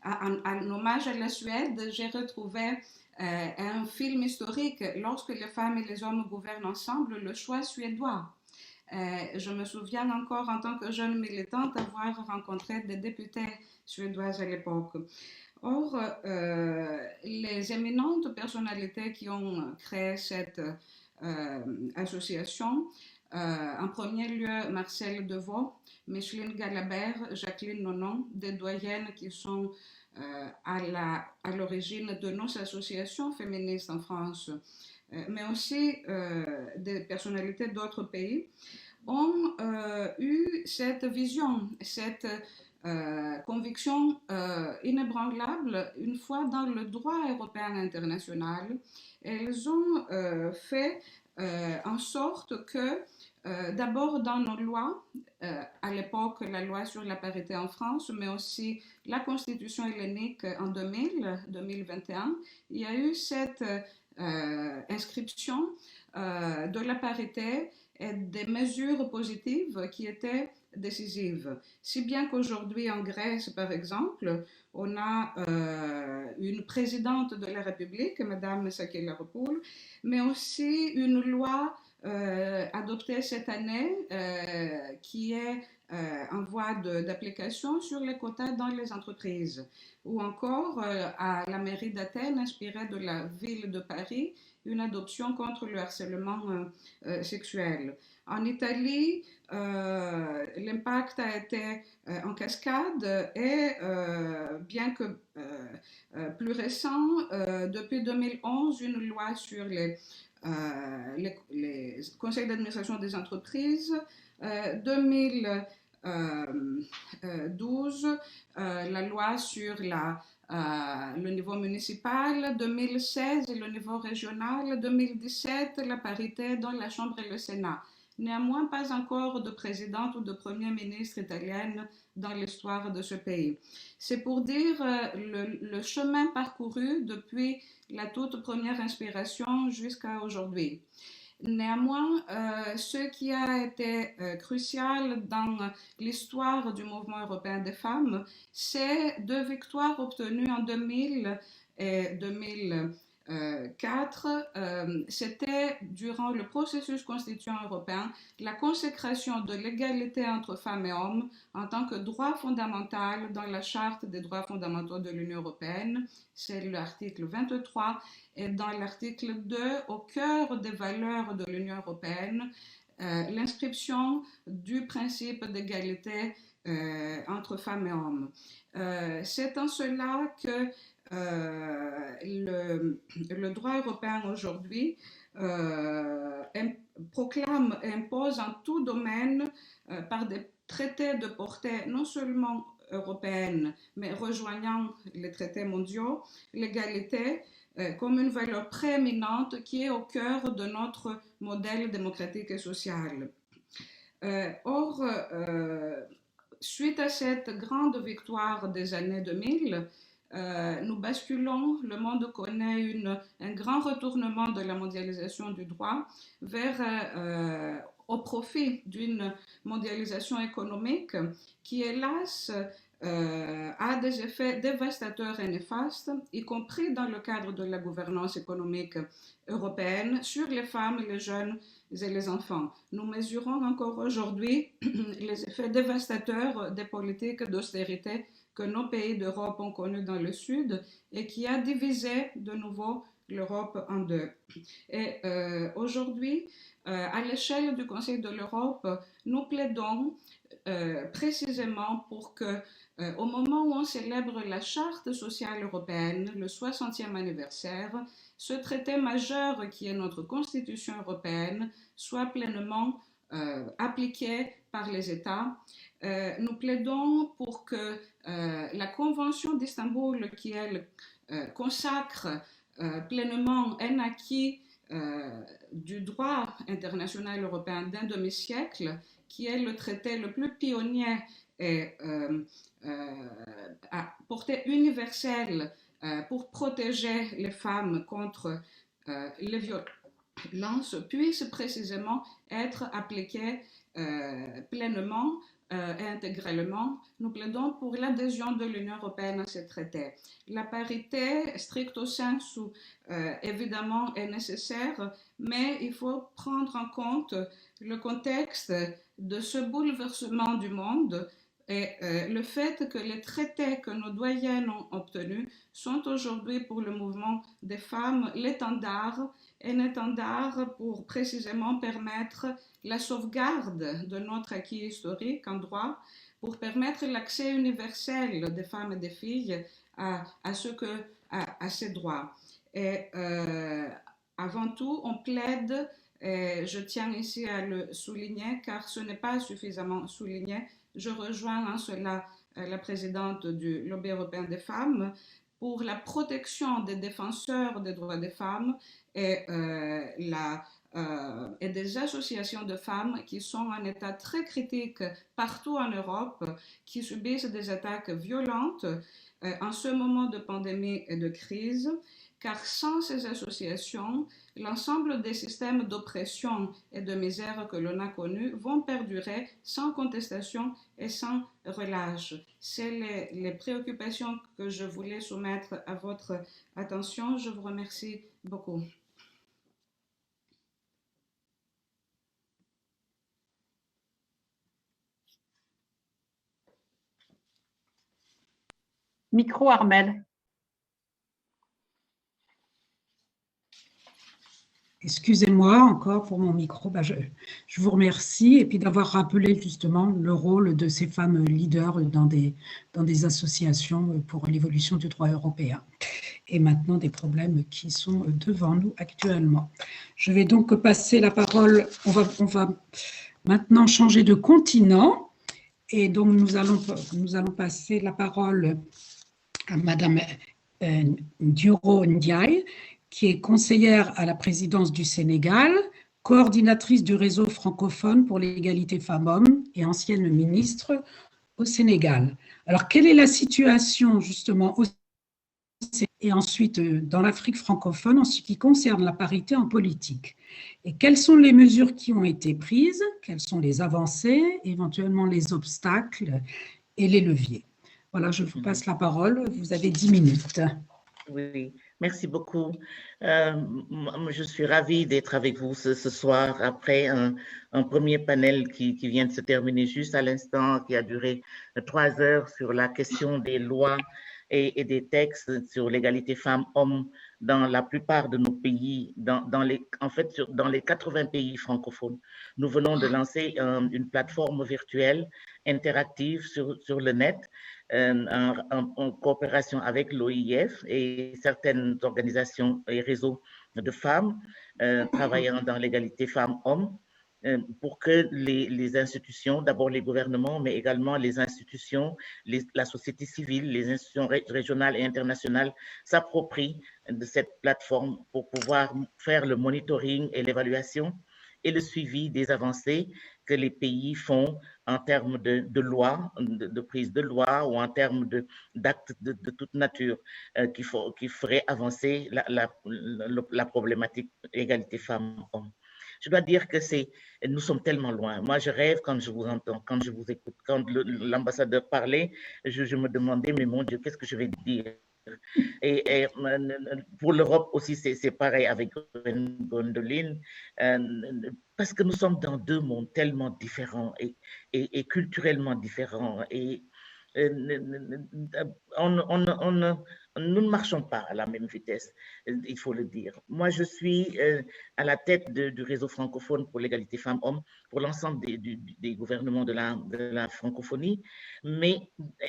en hommage à la Suède, j'ai retrouvé un film historique, Lorsque les femmes et les hommes gouvernent ensemble, le choix suédois. Je me souviens encore en tant que jeune militante avoir rencontré des députés suédoises à l'époque. Or, les éminentes personnalités qui ont créé cette association, en premier lieu Marcel Devaux, Micheline Galabert, Jacqueline Nonon, des doyennes qui sont à l'origine de nos associations féministes en France, mais aussi des personnalités d'autres pays, ont eu cette vision, cette conviction inébranlable. Une fois dans le droit européen international, elles ont fait en sorte que d'abord dans nos lois, à l'époque la loi sur la parité en France, mais aussi la Constitution hellénique en 2021, il y a eu cette inscription de la parité et des mesures positives qui étaient décisives. Si bien qu'aujourd'hui en Grèce, par exemple, on a une présidente de la République, Madame Sakellaropoulou, mais aussi une loi adoptée cette année qui est en voie d'application sur les quotas dans les entreprises, ou encore à la mairie d'Athènes, inspirée de la ville de Paris, une adoption contre le harcèlement sexuel. En Italie, l'impact a été en cascade et bien que plus récent, depuis 2011, une loi sur les conseils d'administration des entreprises, 2012, la loi sur le niveau municipal, 2016 le niveau régional, 2017 la parité dans la Chambre et le Sénat. Néanmoins, pas encore de présidente ou de premier ministre italienne dans l'histoire de ce pays. C'est pour dire le chemin parcouru depuis la toute première inspiration jusqu'à aujourd'hui. Néanmoins, ce qui a été crucial dans l'histoire du mouvement européen des femmes, c'est 2 victoires obtenues en 2000 et 2004. C'était durant le processus constituant européen la consécration de l'égalité entre femmes et hommes en tant que droit fondamental dans la Charte des droits fondamentaux de l'Union européenne, c'est l'article 23, et dans l'article 2, au cœur des valeurs de l'Union européenne, l'inscription du principe d'égalité entre femmes et hommes. C'est en cela que le droit européen aujourd'hui proclame et impose en tout domaine par des traités de portée non seulement européenne, mais rejoignant les traités mondiaux, l'égalité comme une valeur prééminente qui est au cœur de notre modèle démocratique et social. Or, suite à cette grande victoire des années 2000, nous basculons, le monde connaît un grand retournement de la mondialisation du droit vers au profit d'une mondialisation économique qui, hélas, a des effets dévastateurs et néfastes, y compris dans le cadre de la gouvernance économique européenne, sur les femmes, les jeunes et les enfants. Nous mesurons encore aujourd'hui les effets dévastateurs des politiques d'austérité que nos pays d'Europe ont connues dans le Sud et qui a divisé de nouveau l'Europe en deux. Et aujourd'hui, à l'échelle du Conseil de l'Europe, nous plaidons précisément pour que, au moment où on célèbre la Charte sociale européenne, le 60e anniversaire, ce traité majeur qui est notre Constitution européenne soit pleinement appliqué par les États. Nous plaidons pour que la Convention d'Istanbul, qui elle consacre pleinement un acquis du droit international européen d'un demi-siècle, qui est le traité le plus pionnier et à portée universelle pour protéger les femmes contre les violences, puisse précisément être appliqué pleinement et intégralement. Nous plaidons pour l'adhésion de l'Union européenne à ce traité. La parité stricto sensu évidemment est nécessaire, mais il faut prendre en compte le contexte de ce bouleversement du monde et le fait que les traités que nos doyennes ont obtenus sont aujourd'hui pour le mouvement des femmes l'étendard, un étendard pour précisément permettre la sauvegarde de notre acquis historique en droit, pour permettre l'accès universel des femmes et des filles à ces droits. Et avant tout, on plaide, et je tiens ici à le souligner car ce n'est pas suffisamment souligné. Je rejoins en cela la présidente du Lobby européen des femmes pour la protection des défenseurs des droits des femmes et, et des associations de femmes qui sont en état très critique partout en Europe, qui subissent des attaques violentes en ce moment de pandémie et de crise, car sans ces associations, l'ensemble des systèmes d'oppression et de misère que l'on a connus vont perdurer sans contestation et sans relâche. C'est les préoccupations que je voulais soumettre à votre attention. Je vous remercie beaucoup. Micro, Armelle. Excusez-moi encore pour mon micro. Je vous remercie et puis d'avoir rappelé justement le rôle de ces femmes leaders dans des associations pour l'évolution du droit européen et maintenant des problèmes qui sont devant nous actuellement. Je vais donc passer la parole. On va maintenant changer de continent et donc nous allons passer la parole à Madame Duro Ndiaye, qui est conseillère à la présidence du Sénégal, coordinatrice du réseau francophone pour l'égalité femmes-hommes et ancienne ministre au Sénégal. Alors, quelle est la situation justement au Sénégal et ensuite dans l'Afrique francophone en ce qui concerne la parité en politique? Et quelles sont les mesures qui ont été prises? Quelles sont les avancées, éventuellement les obstacles et les leviers? Voilà, je vous passe la parole. Vous avez 10 minutes. Oui, merci beaucoup. Je suis ravie d'être avec vous ce soir après un premier panel qui vient de se terminer juste à l'instant, qui a duré 3 heures sur la question des lois et des textes sur l'égalité femmes-hommes dans la plupart de nos pays, dans les 80 pays francophones. Nous venons de lancer une plateforme virtuelle interactive sur le net en coopération avec l'OIF et certaines organisations et réseaux de femmes travaillant dans l'égalité femmes-hommes pour que les institutions, d'abord les gouvernements, mais également les institutions, la société civile, les institutions régionales et internationales s'approprient de cette plateforme pour pouvoir faire le monitoring et l'évaluation et le suivi des avancées que les pays font en termes de loi, de prise de loi ou en termes d'actes de toute nature qui feraient avancer la problématique égalité femmes-hommes. Je dois dire que nous sommes tellement loin. Moi, je rêve quand je vous entends, quand je vous écoute. Quand l'ambassadeur parlait, je me demandais, mais mon Dieu, qu'est-ce que je vais dire? Et pour l'Europe aussi, c'est pareil avec Gwendoline, parce que nous sommes dans deux mondes tellement différents et culturellement différents. Et Nous ne marchons pas à la même vitesse, il faut le dire. Moi, je suis à la tête du réseau francophone pour l'égalité femmes-hommes, pour l'ensemble des gouvernements de la francophonie, mais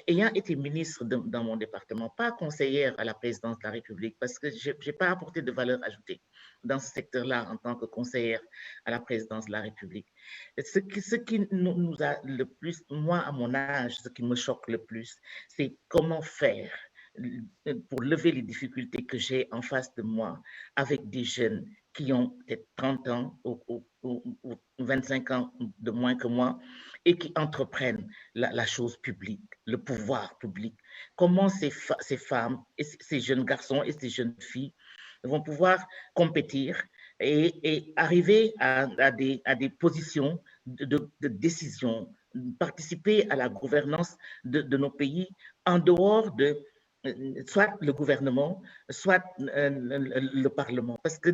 ayant été ministre dans mon département, pas conseillère à la présidence de la République, parce que je n'ai pas apporté de valeur ajoutée dans ce secteur-là en tant que conseillère à la présidence de la République. Ce qui nous a le plus, moi à mon âge, ce qui me choque le plus, c'est comment faire pour lever les difficultés que j'ai en face de moi avec des jeunes qui ont peut-être 30 ans ou 25 ans de moins que moi et qui entreprennent la chose publique, le pouvoir public. Comment ces femmes, et ces jeunes garçons et ces jeunes filles vont pouvoir compétir et arriver à des positions de décision, participer à la gouvernance de nos pays en dehors de soit le gouvernement, soit le Parlement. Parce que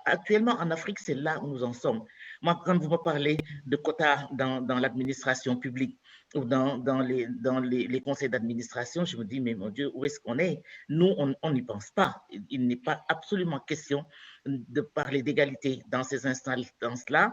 actuellement, en Afrique, c'est là où nous en sommes. Moi, quand vous me parlez de quotas dans l'administration publique ou dans les conseils d'administration, je me dis, mais mon Dieu, où est-ce qu'on est? Nous, on n'y pense pas. Il n'est pas absolument question de parler d'égalité dans ces instances-là,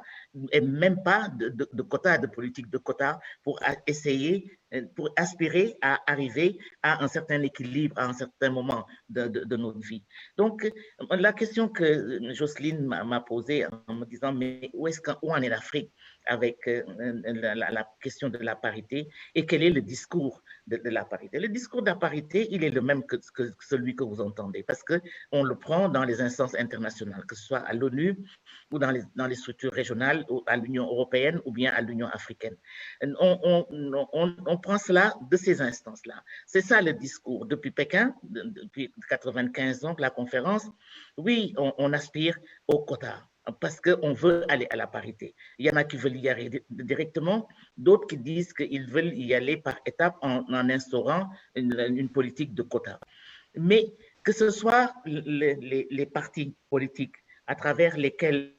et même pas de quotas, de politique de quotas pour essayer, pour aspirer à arriver à un certain équilibre à un certain moment de notre vie. Donc, la question que Jocelyne m'a posée en me disant, mais où en est l'Afrique avec la question de la parité et quel est le discours de la parité? Le discours de la parité, il est le même que celui que vous entendez parce qu'on le prend dans les instances internationales, que ce soit à l'ONU ou dans les structures régionales, ou à l'Union européenne ou bien à l'Union africaine. On prend cela de ces instances-là. C'est ça le discours. Depuis Pékin, depuis 95 ans, la conférence, oui, on aspire au quota parce qu'on veut aller à la parité. Il y en a qui veulent y aller directement, d'autres qui disent qu'ils veulent y aller par étapes en instaurant une politique de quota. Mais que ce soit les partis politiques à travers lesquels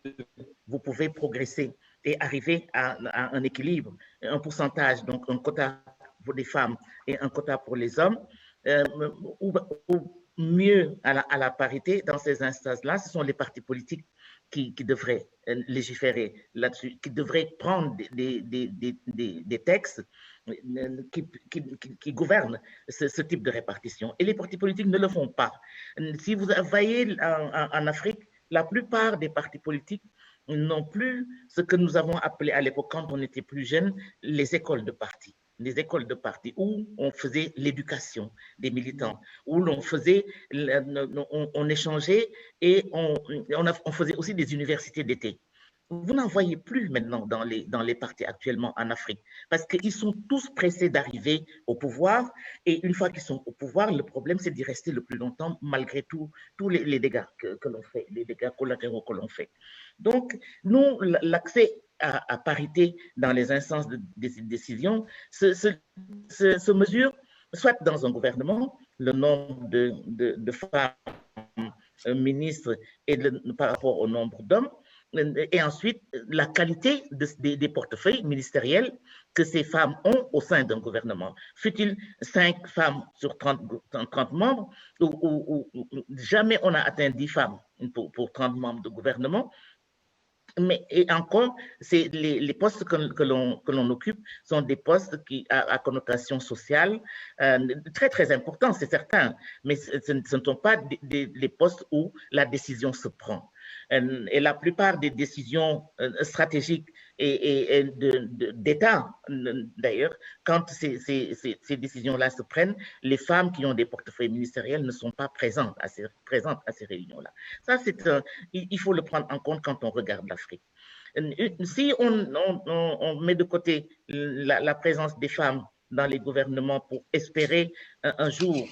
vous pouvez progresser et arriver à un équilibre, un pourcentage, donc un quota pour les femmes et un quota pour les hommes, ou mieux à la parité dans ces instances-là, ce sont les partis politiques qui devraient légiférer là-dessus, qui devraient prendre des textes qui gouvernent ce type de répartition. Et les partis politiques ne le font pas. Si vous voyez en Afrique, la plupart des partis politiques n'ont plus ce que nous avons appelé à l'époque, quand on était plus jeune, les écoles de partis. Les écoles de partis où on faisait l'éducation des militants, où l'on faisait, on échangeait et on faisait aussi des universités d'été. Vous n'en voyez plus maintenant dans les partis actuellement en Afrique, parce qu'ils sont tous pressés d'arriver au pouvoir, et une fois qu'ils sont au pouvoir, le problème c'est d'y rester le plus longtemps, malgré tous les dégâts que l'on fait, les dégâts collatéraux que l'on fait. Donc, nous, l'accès à parité dans les instances de décision se mesure soit dans un gouvernement, le nombre de femmes ministres et par rapport au nombre d'hommes, et ensuite la qualité des portefeuilles ministériels que ces femmes ont au sein d'un gouvernement. Fut-il 5 femmes sur 30 membres, ou jamais on a atteint 10 femmes pour 30 membres de gouvernement. Mais et encore, les postes que l'on occupe sont des postes à connotation sociale très, très importants, c'est certain, mais ce ne sont pas les postes où la décision se prend. Et la plupart des décisions stratégiques et d'État, d'ailleurs, quand ces décisions-là se prennent, les femmes qui ont des portefeuilles ministériels ne sont pas présentes à ces réunions-là. Ça, il faut le prendre en compte quand on regarde l'Afrique. Si on met de côté la présence des femmes dans les gouvernements pour espérer un jour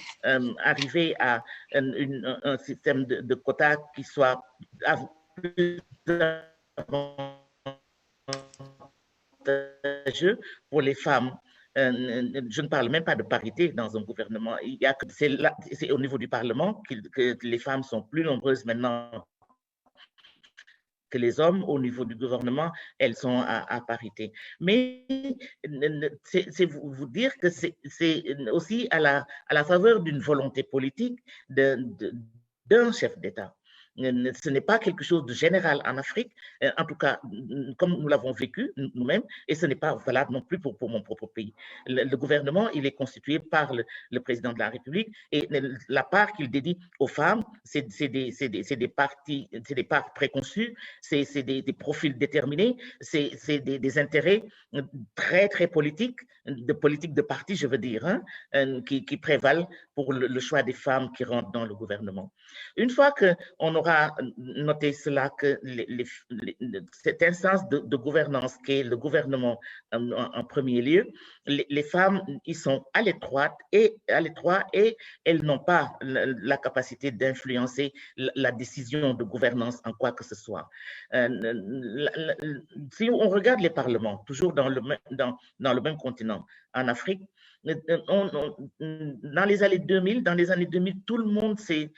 arriver à un système de quotas qui soit plus avantageux pour les femmes. Je ne parle même pas de parité dans un gouvernement. C'est au niveau du Parlement que les femmes sont plus nombreuses maintenant que les hommes, au niveau du gouvernement, elles sont à parité. Mais c'est vous dire que c'est aussi à la faveur d'une volonté politique d'un chef d'État. Ce n'est pas quelque chose de général en Afrique, en tout cas, comme nous l'avons vécu nous-mêmes, et ce n'est pas valable non plus pour mon propre pays. Le gouvernement, il est constitué par le président de la République, et la part qu'il dédie aux femmes, c'est des parts préconçues, c'est des profils déterminés, c'est des intérêts très, très politiques, de politique de parti, je veux dire, hein, qui prévalent pour le choix des femmes qui rentrent dans le gouvernement. Une fois qu'on aura noté cela, que cette instance de gouvernance qui est le gouvernement en premier lieu, les femmes, ils sont à l'étroit et elles n'ont pas la capacité d'influencer la décision de gouvernance en quoi que ce soit. Si on regarde les parlements, toujours dans le même continent, en Afrique, dans les années 2000, tout le monde s'est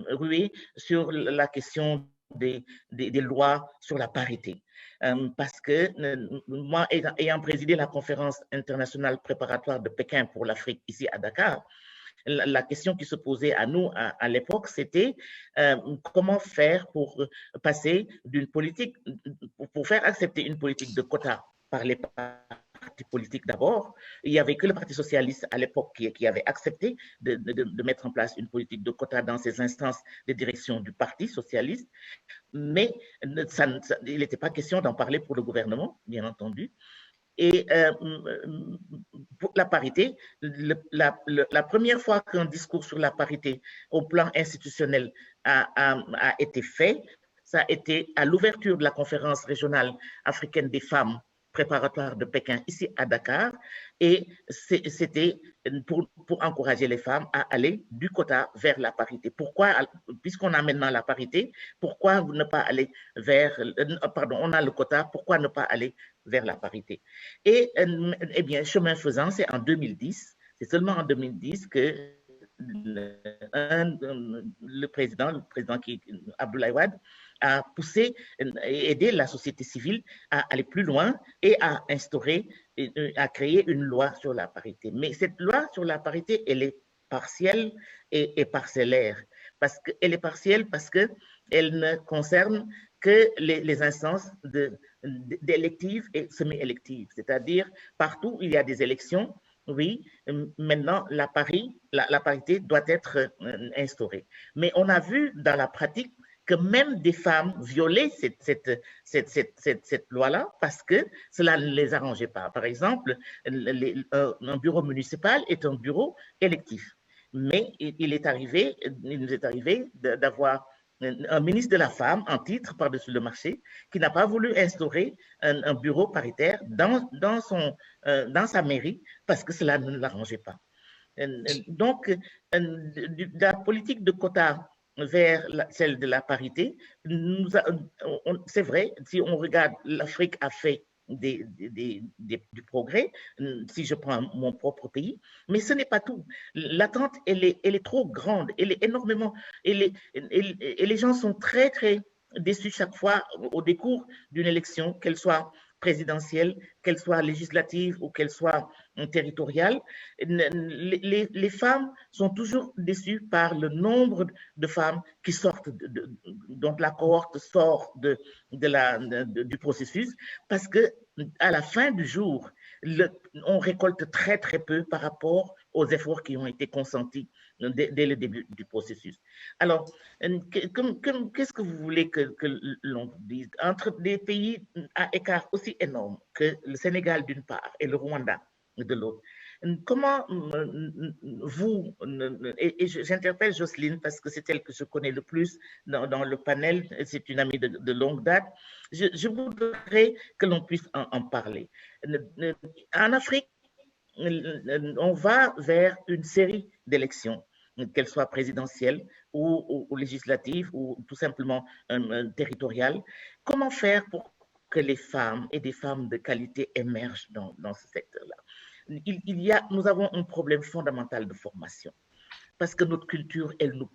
rué sur la question des lois sur la parité. Parce que moi, ayant présidé la conférence internationale préparatoire de Pékin pour l'Afrique ici à Dakar, la question qui se posait à nous à l'époque, c'était comment faire pour passer d'une politique, pour faire accepter une politique de quotas par les partis politiques d'abord. Il n'y avait que le Parti socialiste à l'époque qui avait accepté de mettre en place une politique de quotas dans ces instances de direction du Parti socialiste, mais il n'était pas question d'en parler pour le gouvernement, bien entendu. Et pour la parité, la première fois qu'un discours sur la parité au plan institutionnel a été fait, ça a été à l'ouverture de la conférence régionale africaine des femmes préparatoire de Pékin ici à Dakar, et c'était pour encourager les femmes à aller du quota vers la parité. Pourquoi, puisqu'on a maintenant la parité, pourquoi ne pas aller vers, pardon, on a le quota, pourquoi ne pas aller vers la parité? Et eh bien, chemin faisant, c'est en 2010, c'est seulement en 2010 que le président qui Abdoulaye Wade, a poussé et aidé la société civile à aller plus loin et à instaurer, à créer une loi sur la parité. Mais cette loi sur la parité, elle est partielle et parcellaire. Elle est partielle parce qu'elle ne concerne que les instances d'électives et semi-électives, c'est-à-dire partout où il y a des élections. Oui, maintenant, la parité doit être instaurée. Mais on a vu dans la pratique que même des femmes violaient cette loi-là parce que cela ne les arrangeait pas. Par exemple, un bureau municipal est un bureau électif. Mais il nous est arrivé d'avoir un ministre de la Femme en titre par-dessus le marché qui n'a pas voulu instaurer un bureau paritaire dans sa mairie parce que cela ne l'arrangeait pas. Donc, la politique de quotas vers celle de la parité, c'est vrai, si on regarde, l'Afrique a fait du progrès, si je prends mon propre pays, mais ce n'est pas tout. L'attente, elle est trop grande, elle est énormément, et les gens sont très, très déçus chaque fois au décours d'une élection, qu'elle soit présidentielle, qu'elle soit législative ou qu'elle soit territoriale. Les femmes sont toujours déçues par le nombre de femmes qui sortent, dont la cohorte sort du processus, parce que à la fin du jour, on récolte très, très peu par rapport aux efforts qui ont été consentis dès le début du processus. Alors, qu'est-ce que vous voulez que l'on dise? Entre des pays à écart aussi énorme que le Sénégal d'une part et le Rwanda de l'autre, comment vous, et j'interpelle Jocelyne parce que c'est elle que je connais le plus dans le panel, c'est une amie de longue date, je voudrais que l'on puisse en parler. En Afrique, on va vers une série d'élections, qu'elles soient présidentielles ou législatives ou tout simplement territoriales. Comment faire pour que les femmes et des femmes de qualité émergent dans ce secteur-là? Nous avons un problème fondamental de formation parce que notre culture, elle nous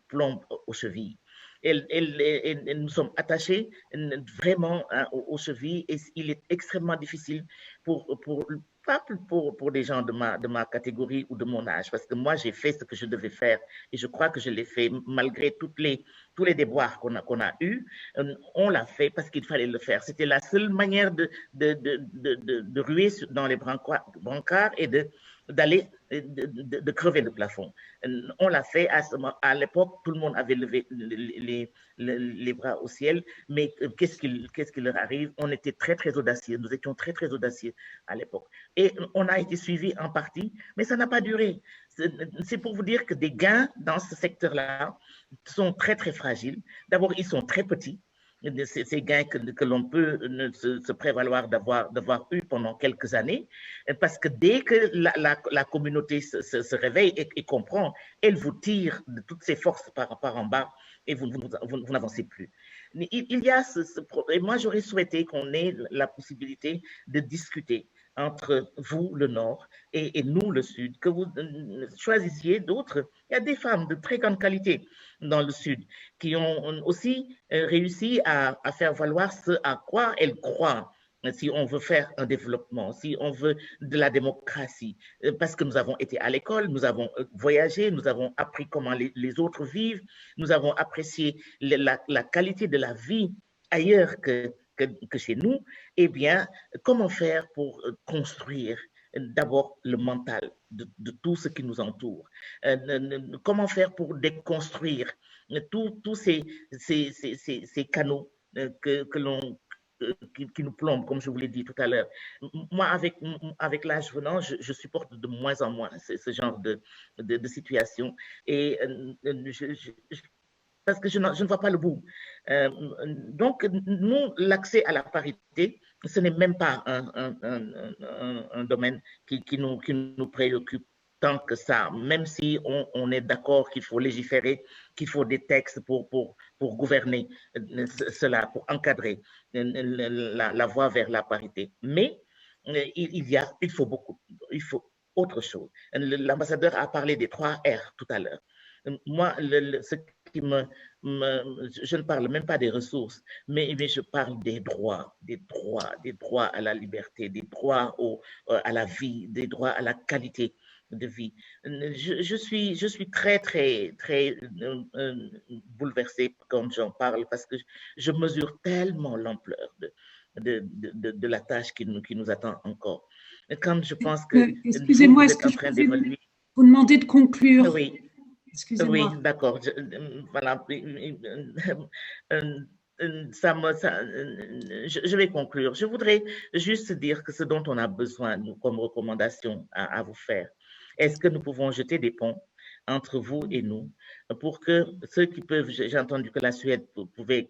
plombe aux chevilles. et nous sommes attachés vraiment aux chevilles et il est extrêmement difficile pas pour des gens de ma catégorie ou de mon âge, parce que moi, j'ai fait ce que je devais faire et je crois que je l'ai fait malgré tous les déboires qu'on a eus. On l'a fait parce qu'il fallait le faire. C'était la seule manière de ruer dans les brancards et d'aller de crever le plafond. On l'a fait à l'époque, tout le monde avait levé les bras au ciel, mais qu'est-ce qui leur arrive? On était très, très audacieux, nous étions très, très audacieux à l'époque. Et on a été suivis en partie, mais ça n'a pas duré. C'est pour vous dire que des gains dans ce secteur-là sont très, très fragiles. D'abord, ils sont très petits. Ces gains que l'on peut se prévaloir d'avoir eu pendant quelques années, parce que dès que la communauté se réveille et comprend, elle vous tire de toutes ses forces par en bas et vous n'avancez plus. Il y a et moi j'aurais souhaité qu'on ait la possibilité de discuter entre vous, le Nord, et nous, le Sud, que vous choisissiez d'autres. Il y a des femmes de très grande qualité dans le Sud qui ont aussi réussi à faire valoir ce à quoi elles croient. Si on veut faire un développement, si on veut de la démocratie, parce que nous avons été à l'école, nous avons voyagé, nous avons appris comment les autres vivent, nous avons apprécié la qualité de la vie ailleurs que chez nous. Eh bien, comment faire pour construire d'abord le mental de tout ce qui nous entoure? Comment faire pour déconstruire tous ces canaux qui nous plombent, comme je vous l'ai dit tout à l'heure. Moi, avec l'âge venant, je supporte de moins en moins ce genre de situation. Et parce que je ne vois pas le bout. Donc, nous, l'accès à la parité, ce n'est même pas un domaine qui nous préoccupe tant que ça, même si on est d'accord qu'il faut légiférer, qu'il faut des textes pour gouverner cela, pour encadrer la voie vers la parité. Mais il faut autre chose. L'ambassadeur a parlé des 3 R tout à l'heure. Moi, ce qui je ne parle même pas des ressources, mais je parle des droits à la liberté, des droits à la vie, des droits à la qualité de vie. Je suis très, très, très bouleversée quand j'en parle parce que je mesure tellement l'ampleur de la tâche qui nous attend encore. Et quand je pense que excusez-moi, est-ce que je peux vous demander de conclure? Oui. Excusez-moi. Oui, d'accord. Voilà. Je vais conclure. Je voudrais juste dire que ce dont on a besoin, nous, comme recommandation à vous faire, est-ce que nous pouvons jeter des ponts entre vous et nous pour que ceux qui peuvent, j'ai entendu que la Suède pouvait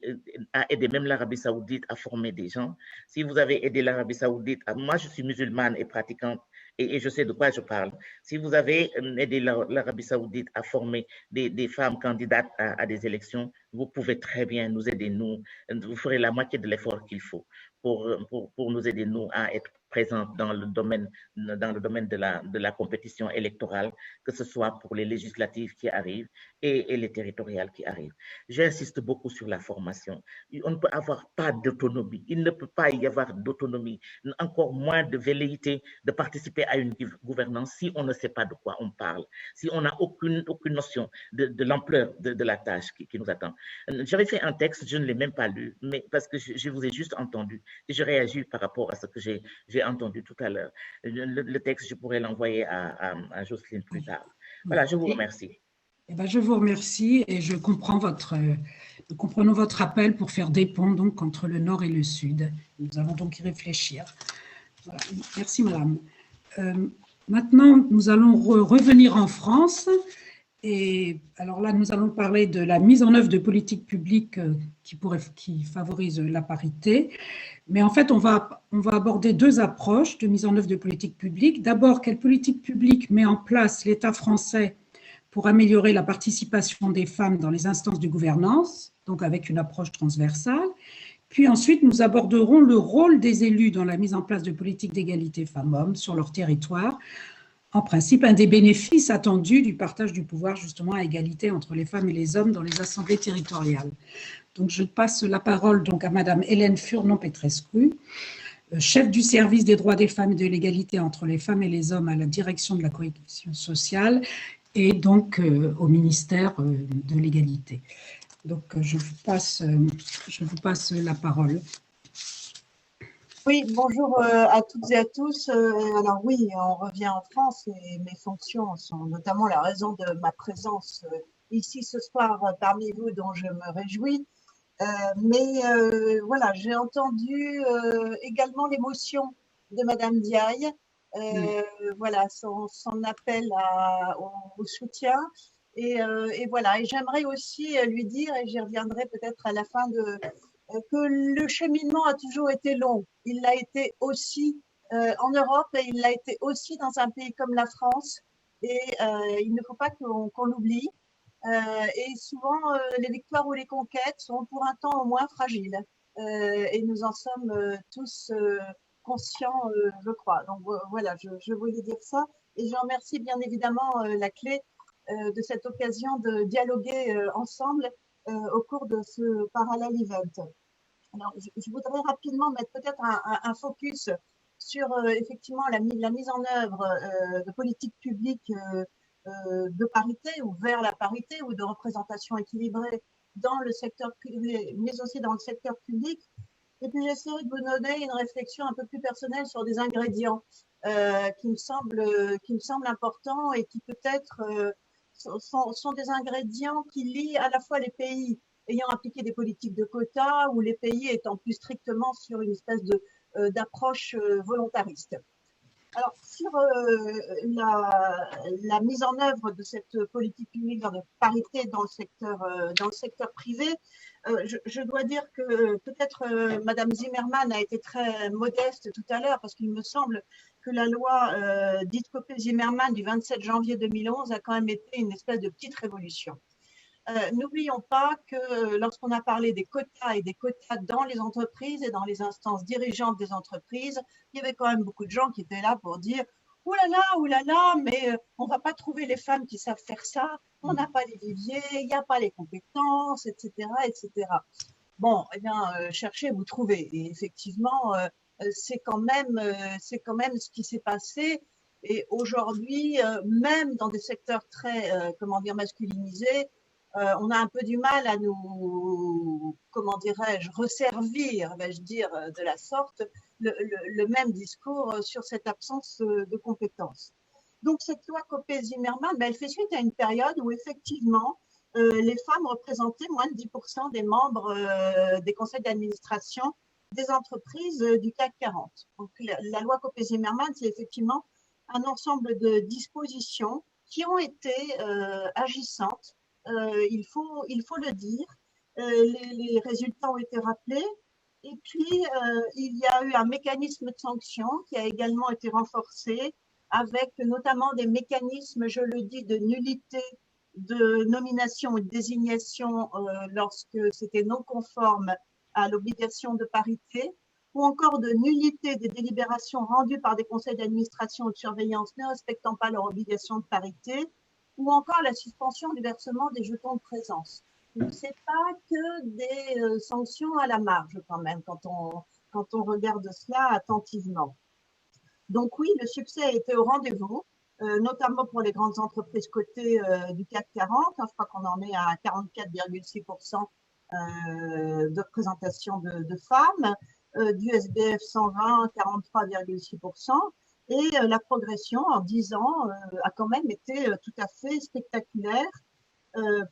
aider même l'Arabie Saoudite à former des gens. Si vous avez aidé l'Arabie Saoudite, moi je suis musulmane et pratiquante, et je sais de quoi je parle. Si vous avez aidé l'Arabie Saoudite à former des femmes candidates à des élections, vous pouvez très bien nous aider, nous. Vous ferez la moitié de l'effort qu'il faut pour nous aider, nous, à être présents dans le domaine de la compétition électorale, que ce soit pour les législatives qui arrivent et les territoriales qui arrivent. J'insiste beaucoup sur la formation. On ne peut avoir pas d'autonomie. Il ne peut pas y avoir d'autonomie, encore moins de velléité de participer à une gouvernance si on ne sait pas de quoi on parle, si on n'a aucune notion de l'ampleur de la tâche qui nous attend. J'avais fait un texte, je ne l'ai même pas lu, mais parce que je vous ai juste entendu et je réagis par rapport à ce que j'ai entendu tout à l'heure. Le texte, je pourrais l'envoyer à Jocelyne plus tard. Voilà, je vous remercie. Eh ben, je vous remercie et nous comprenons votre appel pour faire des ponts donc, entre le Nord et le Sud. Nous allons donc y réfléchir. Voilà. Merci, madame. Maintenant, nous allons revenir en France. Et alors là, nous allons parler de la mise en œuvre de politiques publiques qui favorisent la parité. Mais en fait, on va aborder 2 approches de mise en œuvre de politiques publiques. D'abord, quelle politique publique met en place l'État français pour améliorer la participation des femmes dans les instances de gouvernance, donc avec une approche transversale. Puis ensuite, nous aborderons le rôle des élus dans la mise en place de politiques d'égalité femmes-hommes sur leur territoire, en principe, un des bénéfices attendus du partage du pouvoir, justement, à égalité entre les femmes et les hommes dans les assemblées territoriales. Donc, je passe la parole donc à Madame Hélène Furnon-Petrescu, chef du service des droits des femmes et de l'égalité entre les femmes et les hommes à la direction de la cohésion sociale et donc au ministère de l'égalité. Donc, je vous passe la parole. Oui, bonjour à toutes et à tous. Alors oui, on revient en France et mes fonctions sont notamment la raison de ma présence ici ce soir parmi vous, dont je me réjouis. Mais voilà, j'ai entendu également l'émotion de Madame Diaye, voilà, son appel au soutien. Et voilà, et j'aimerais aussi lui dire, et j'y reviendrai peut-être à la fin que le cheminement a toujours été long. Il l'a été aussi en Europe et il l'a été aussi dans un pays comme la France. Et il ne faut pas qu'on l'oublie. Et souvent, les victoires ou les conquêtes sont pour un temps au moins fragiles. Et nous en sommes tous conscients, je crois. Donc voilà, je voulais dire ça. Et je remercie bien évidemment la clé de cette occasion de dialoguer ensemble au cours de ce parallèle event. Alors, je voudrais rapidement mettre peut-être un focus sur effectivement la mise en œuvre de politiques publiques de parité ou vers la parité ou de représentation équilibrée dans le secteur privé, mais aussi dans le secteur public. Et puis j'essaierai de vous donner une réflexion un peu plus personnelle sur des ingrédients qui me semblent importants et qui peut-être sont des ingrédients qui lient à la fois les pays ayant appliqué des politiques de quotas ou les pays étant plus strictement sur une espèce d'approche volontariste. Alors, sur la mise en œuvre de cette politique publique de parité dans le secteur privé, je dois dire que peut-être Madame Zimmermann a été très modeste tout à l'heure, parce qu'il me semble que la loi dite Copé-Zimmermann du 27 janvier 2011 a quand même été une espèce de petite révolution. N'oublions pas que lorsqu'on a parlé des quotas et des quotas dans les entreprises et dans les instances dirigeantes des entreprises, il y avait quand même beaucoup de gens qui étaient là pour dire « Ouh là là, mais on ne va pas trouver les femmes qui savent faire ça, on n'a pas les viviers, il n'y a pas les compétences, etc. etc. » Bon, eh bien, cherchez, vous trouvez. Et effectivement, c'est quand même ce qui s'est passé. Et aujourd'hui, même dans des secteurs très, comment dire, masculinisés, on a un peu du mal à nous, comment dirais-je, resservir, vais-je dire, de la sorte, le même discours sur cette absence de compétences. Donc, cette loi Copé-Zimmermann, elle fait suite à une période où, effectivement, les femmes représentaient moins de 10% des membres des conseils d'administration des entreprises du CAC 40. Donc, la loi Copé-Zimmermann, c'est effectivement un ensemble de dispositions qui ont été agissantes. Il faut le dire. Les résultats ont été rappelés. Et puis, il y a eu un mécanisme de sanction qui a également été renforcé avec notamment des mécanismes, je le dis, de nullité de nomination ou de désignation lorsque c'était non conforme à l'obligation de parité, ou encore de nullité des délibérations rendues par des conseils d'administration ou de surveillance ne respectant pas leur obligation de parité, ou encore la suspension du versement des jetons de présence. Donc, ce n'est pas que des sanctions à la marge quand même, quand on regarde cela attentivement. Donc oui, le succès a été au rendez-vous, notamment pour les grandes entreprises cotées du CAC 40. Je crois qu'on en est à 44,6% de représentation de femmes, du SBF 120, 43,6%. Et la progression en 10 ans a quand même été tout à fait spectaculaire,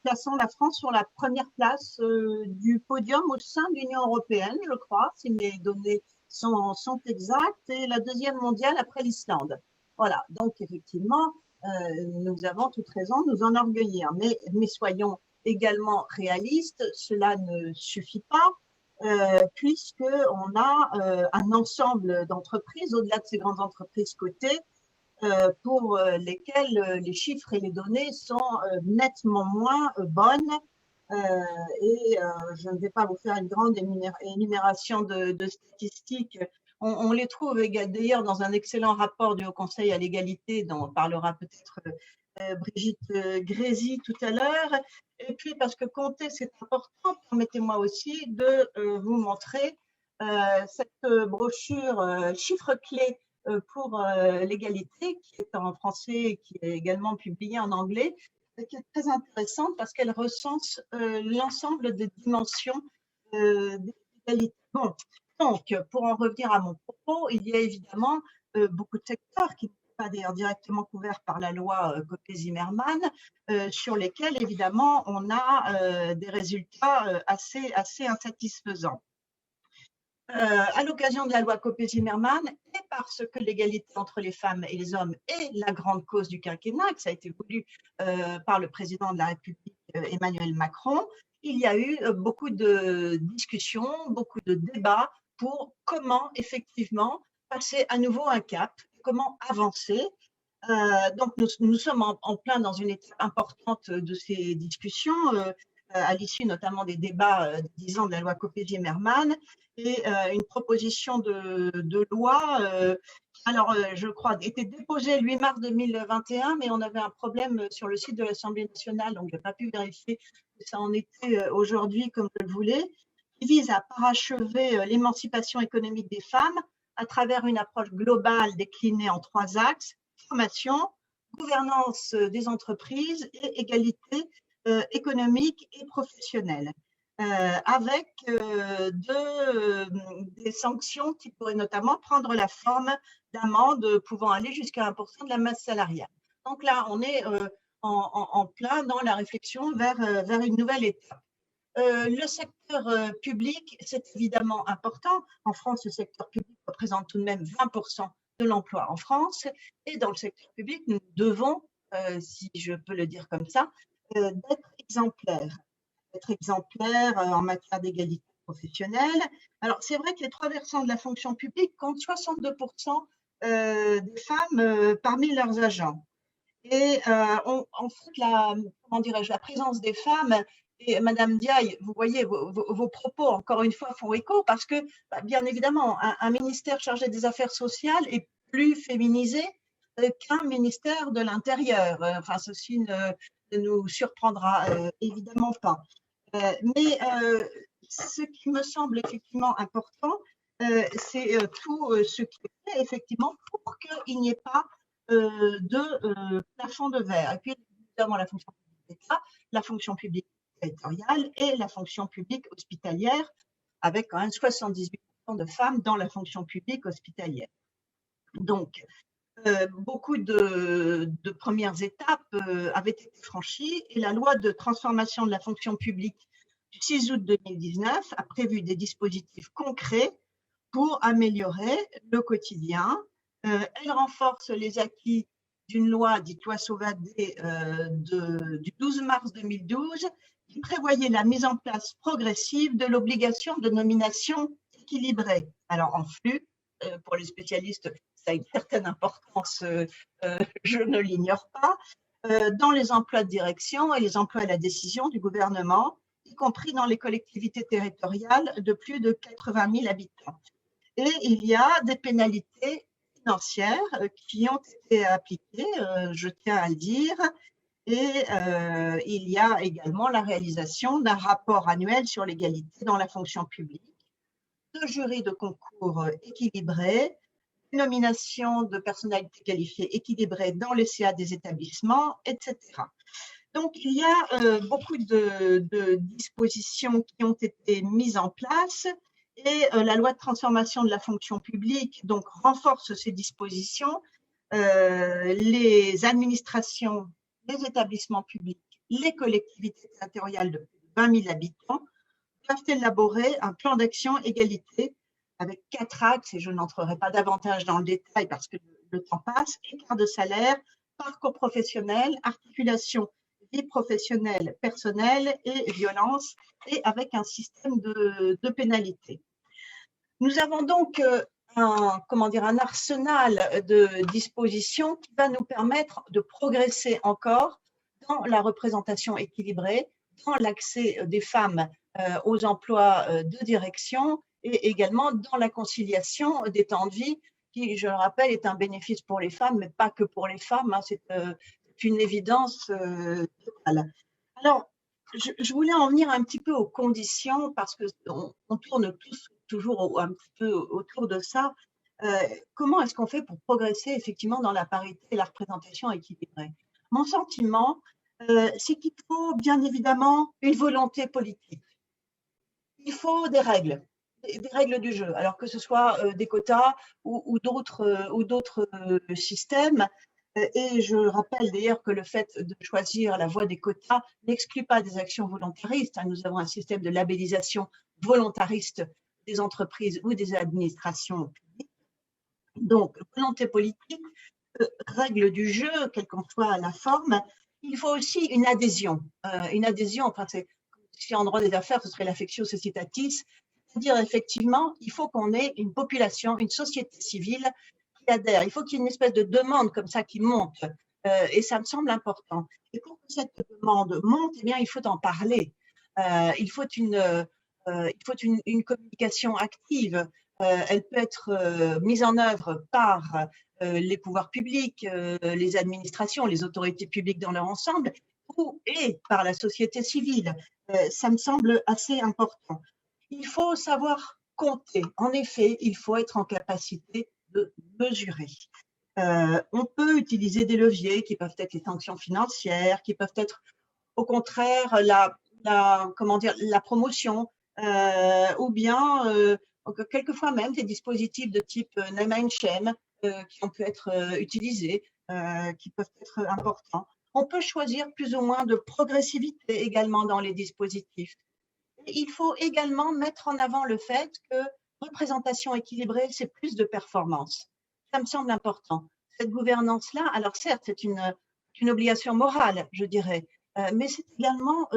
plaçant la France sur la première place du podium au sein de l'Union européenne, je crois, si mes données sont exactes, et la deuxième mondiale après l'Islande. Voilà, donc effectivement, nous avons toute raison de nous enorgueillir. Mais soyons également réalistes, cela ne suffit pas, puisqu'on a un ensemble d'entreprises, au-delà de ces grandes entreprises cotées, pour lesquelles les chiffres et les données sont nettement moins bonnes. Et je ne vais pas vous faire une grande énumération de statistiques On les trouve d'ailleurs dans un excellent rapport du Haut Conseil à l'égalité, dont parlera peut-être Brigitte Grésy tout à l'heure. Et puis, parce que compter, c'est important, permettez-moi aussi de vous montrer cette brochure chiffres clés pour l'égalité, qui est en français et qui est également publiée en anglais, qui est très intéressante parce qu'elle recense l'ensemble des dimensions d'égalité. Bon, donc, pour en revenir à mon propos, il y a évidemment beaucoup de secteurs qui ne sont pas d'ailleurs directement couverts par la loi Copé-Zimmermann, sur lesquels, évidemment, on a des résultats assez insatisfaisants. À l'occasion de la loi Copé-Zimmermann, et parce que l'égalité entre les femmes et les hommes est la grande cause du quinquennat, que ça a été voulu par le président de la République Emmanuel Macron, il y a eu beaucoup de discussions, beaucoup de débats pour comment effectivement passer à nouveau un cap, comment avancer. Donc nous sommes en plein dans une étape importante de ces discussions, à l'issue notamment des débats 10 ans de la loi Copé-Zimmermann, et une proposition de loi, je crois, était déposée le 8 mars 2021, mais on avait un problème sur le site de l'Assemblée nationale, donc je n'ai pas pu vérifier que ça en était aujourd'hui comme je le voulais, qui vise à parachever l'émancipation économique des femmes à travers une approche globale déclinée en 3 axes: formation, gouvernance des entreprises et égalité économique et professionnelle, avec des sanctions qui pourraient notamment prendre la forme d'amendes pouvant aller jusqu'à 1% de la masse salariale. Donc là, on est en plein dans la réflexion vers une nouvelle étape. Le secteur public, c'est évidemment important. En France, le secteur public représente tout de même 20% de l'emploi en France. Et dans le secteur public, nous devons, si je peux le dire comme ça, d'être exemplaires. En matière d'égalité professionnelle. Alors, c'est vrai que les 3 versants de la fonction publique comptent 62% des femmes parmi leurs agents. Et en fait, la présence des femmes, et Madame Diaye, vous voyez, vos propos, encore une fois, font écho parce que, bien évidemment, un ministère chargé des affaires sociales est plus féminisé qu'un ministère de l'Intérieur. Enfin, ceci ne nous surprendra évidemment pas. Mais ce qui me semble effectivement important, c'est tout ce qui est fait effectivement pour qu'il n'y ait pas de plafond de verre. Et puis, évidemment, la fonction publique d'État, la fonction publique territoriale et la fonction publique hospitalière, avec quand même 78% de femmes dans la fonction publique hospitalière. Donc, beaucoup de premières étapes avaient été franchies et la loi de transformation de la fonction publique du 6 août 2019 a prévu des dispositifs concrets pour améliorer le quotidien. Elle renforce les acquis d'une loi dite loi Sauvadet du 12 mars 2012 qui prévoyait la mise en place progressive de l'obligation de nomination équilibrée. Alors en flux, pour les spécialistes, ça a une certaine importance, je ne l'ignore pas, dans les emplois de direction et les emplois à la décision du gouvernement, y compris dans les collectivités territoriales de plus de 80 000 habitants. Et il y a des pénalités financières qui ont été appliquées, je tiens à le dire, et il y a également la réalisation d'un rapport annuel sur l'égalité dans la fonction publique, de jurys de concours équilibrés, nomination de personnalités qualifiées équilibrées dans les CA des établissements, etc. Donc, il y a beaucoup de dispositions qui ont été mises en place et la loi de transformation de la fonction publique donc, renforce ces dispositions. Les administrations, les établissements publics, les collectivités territoriales de plus de 20 000 habitants doivent élaborer un plan d'action égalité avec 4 axes, et je n'entrerai pas davantage dans le détail parce que le temps passe: écart de salaire, parcours professionnel, articulation vie professionnelle, personnelle et violence, et avec un système de pénalité. Nous avons donc un arsenal de dispositions qui va nous permettre de progresser encore dans la représentation équilibrée, dans l'accès des femmes aux emplois de direction et également dans la conciliation des temps de vie, qui, je le rappelle, est un bénéfice pour les femmes, mais pas que pour les femmes, hein, c'est une évidence totale. Alors, je voulais en venir un petit peu aux conditions, parce qu'on tourne toujours un petit peu autour de ça. Comment est-ce qu'on fait pour progresser effectivement dans la parité et la représentation équilibrée? Mon sentiment, c'est qu'il faut bien évidemment une volonté politique. Il faut des règles du jeu, alors que ce soit des quotas ou d'autres systèmes. Et je rappelle d'ailleurs que le fait de choisir la voie des quotas n'exclut pas des actions volontaristes. Nous avons un système de labellisation volontariste des entreprises ou des administrations publiques. Donc, volonté politique, règles du jeu, quelle qu'en soit la forme. Il faut aussi une adhésion. Enfin, si en droit des affaires, ce serait l'affectio societatis, c'est-à-dire effectivement, il faut qu'on ait une population, une société civile qui adhère. Il faut qu'il y ait une espèce de demande comme ça qui monte, et ça me semble important. Et pour que cette demande monte, eh bien, il faut en parler. Il faut une communication active. Elle peut être mise en œuvre par les pouvoirs publics, les administrations, les autorités publiques dans leur ensemble, et par la société civile. Ça me semble assez important. Il faut savoir compter. En effet, il faut être en capacité de mesurer. On peut utiliser des leviers qui peuvent être les sanctions financières, qui peuvent être au contraire la promotion, ou bien quelquefois même des dispositifs de type name and shame qui ont pu être utilisés, qui peuvent être importants. On peut choisir plus ou moins de progressivité également dans les dispositifs. Il faut également mettre en avant le fait que représentation équilibrée, c'est plus de performance. Ça me semble important. Cette gouvernance-là, alors certes, c'est une obligation morale, je dirais, mais c'est également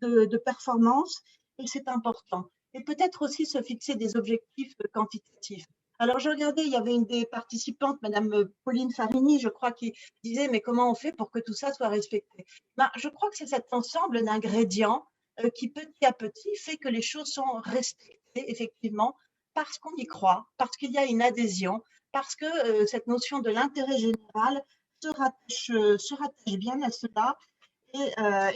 de performance et c'est important. Et peut-être aussi se fixer des objectifs quantitatifs. Alors, je regardais, il y avait une des participantes, Madame Pauline Farini, je crois, qui disait, mais comment on fait pour que tout ça soit respecté? Je crois que c'est cet ensemble d'ingrédients qui, petit à petit, fait que les choses sont respectées, effectivement, parce qu'on y croit, parce qu'il y a une adhésion, parce que cette notion de l'intérêt général se rattache bien à cela,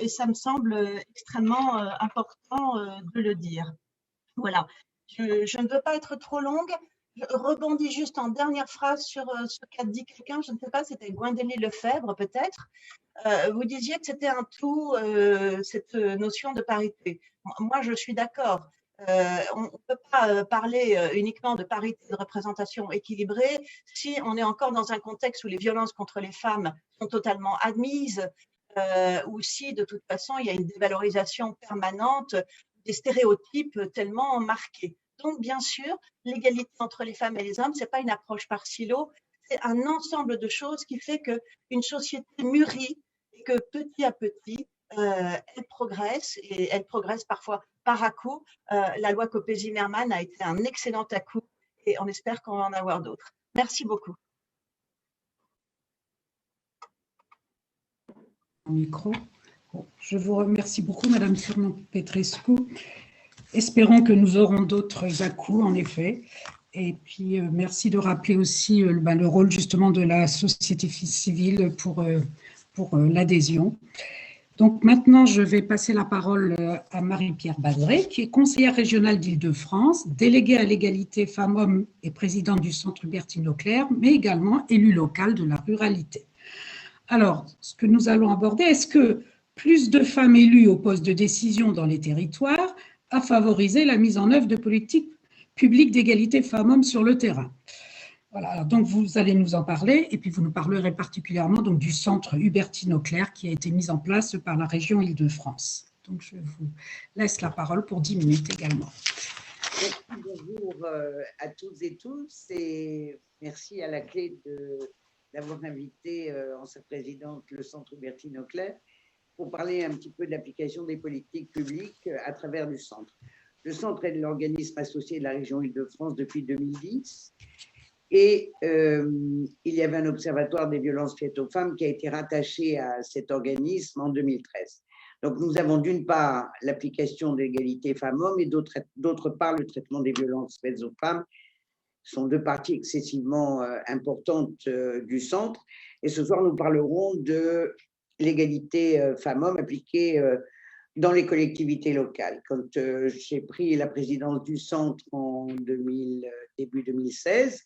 et ça me semble extrêmement important de le dire. Voilà, je ne veux pas être trop longue. Je rebondis juste en dernière phrase sur ce qu'a dit quelqu'un, je ne sais pas, c'était Gwendoline Lefebvre peut-être. Vous disiez que c'était un tout, cette notion de parité. Moi, je suis d'accord. On ne peut pas parler uniquement de parité de représentation équilibrée si on est encore dans un contexte où les violences contre les femmes sont totalement admises, ou si de toute façon il y a une dévalorisation permanente des stéréotypes tellement marqués. Donc, bien sûr, l'égalité entre les femmes et les hommes, ce n'est pas une approche par silo, c'est un ensemble de choses qui fait qu'une société mûrit et que petit à petit, elle progresse, et elle progresse parfois par à-coups. La loi Copé-Zimmermann a été un excellent à-coup et on espère qu'on va en avoir d'autres. Merci beaucoup. Micro. Bon, je vous remercie beaucoup, Madame Furlan-Petrescu. Espérons que nous aurons d'autres à-coups, en effet. Et puis, merci de rappeler aussi le rôle justement de la société civile pour l'adhésion. Donc maintenant, je vais passer la parole à Marie-Pierre Badré, qui est conseillère régionale d'Île-de-France, déléguée à l'égalité femmes-hommes et présidente du Centre Hubertine Leclerc, mais également élue locale de la ruralité. Alors, ce que nous allons aborder, est-ce que plus de femmes élues au poste de décision dans les territoires a favorisé la mise en œuvre de politiques publiques d'égalité femmes-hommes sur le terrain? Voilà, donc vous allez nous en parler, et puis vous nous parlerez particulièrement donc, du centre Hubertine Leclerc qui a été mis en place par la région Île-de-France. Donc je vous laisse la parole pour 10 minutes également. Bonjour à toutes et tous, et merci à la clé d'avoir invité en sa présidente le centre Hubertine Leclerc pour parler un petit peu de l'application des politiques publiques à travers le centre. Le centre est l'organisme associé de la région Île-de-France depuis 2010. Et il y avait un observatoire des violences faites aux femmes qui a été rattaché à cet organisme en 2013. Donc, nous avons d'une part l'application de l'égalité femmes-hommes et d'autre part le traitement des violences faites aux femmes. Ce sont deux parties excessivement importantes du centre. Et ce soir, nous parlerons de l'égalité femmes-hommes appliquée dans les collectivités locales. Quand j'ai pris la présidence du centre en début 2016,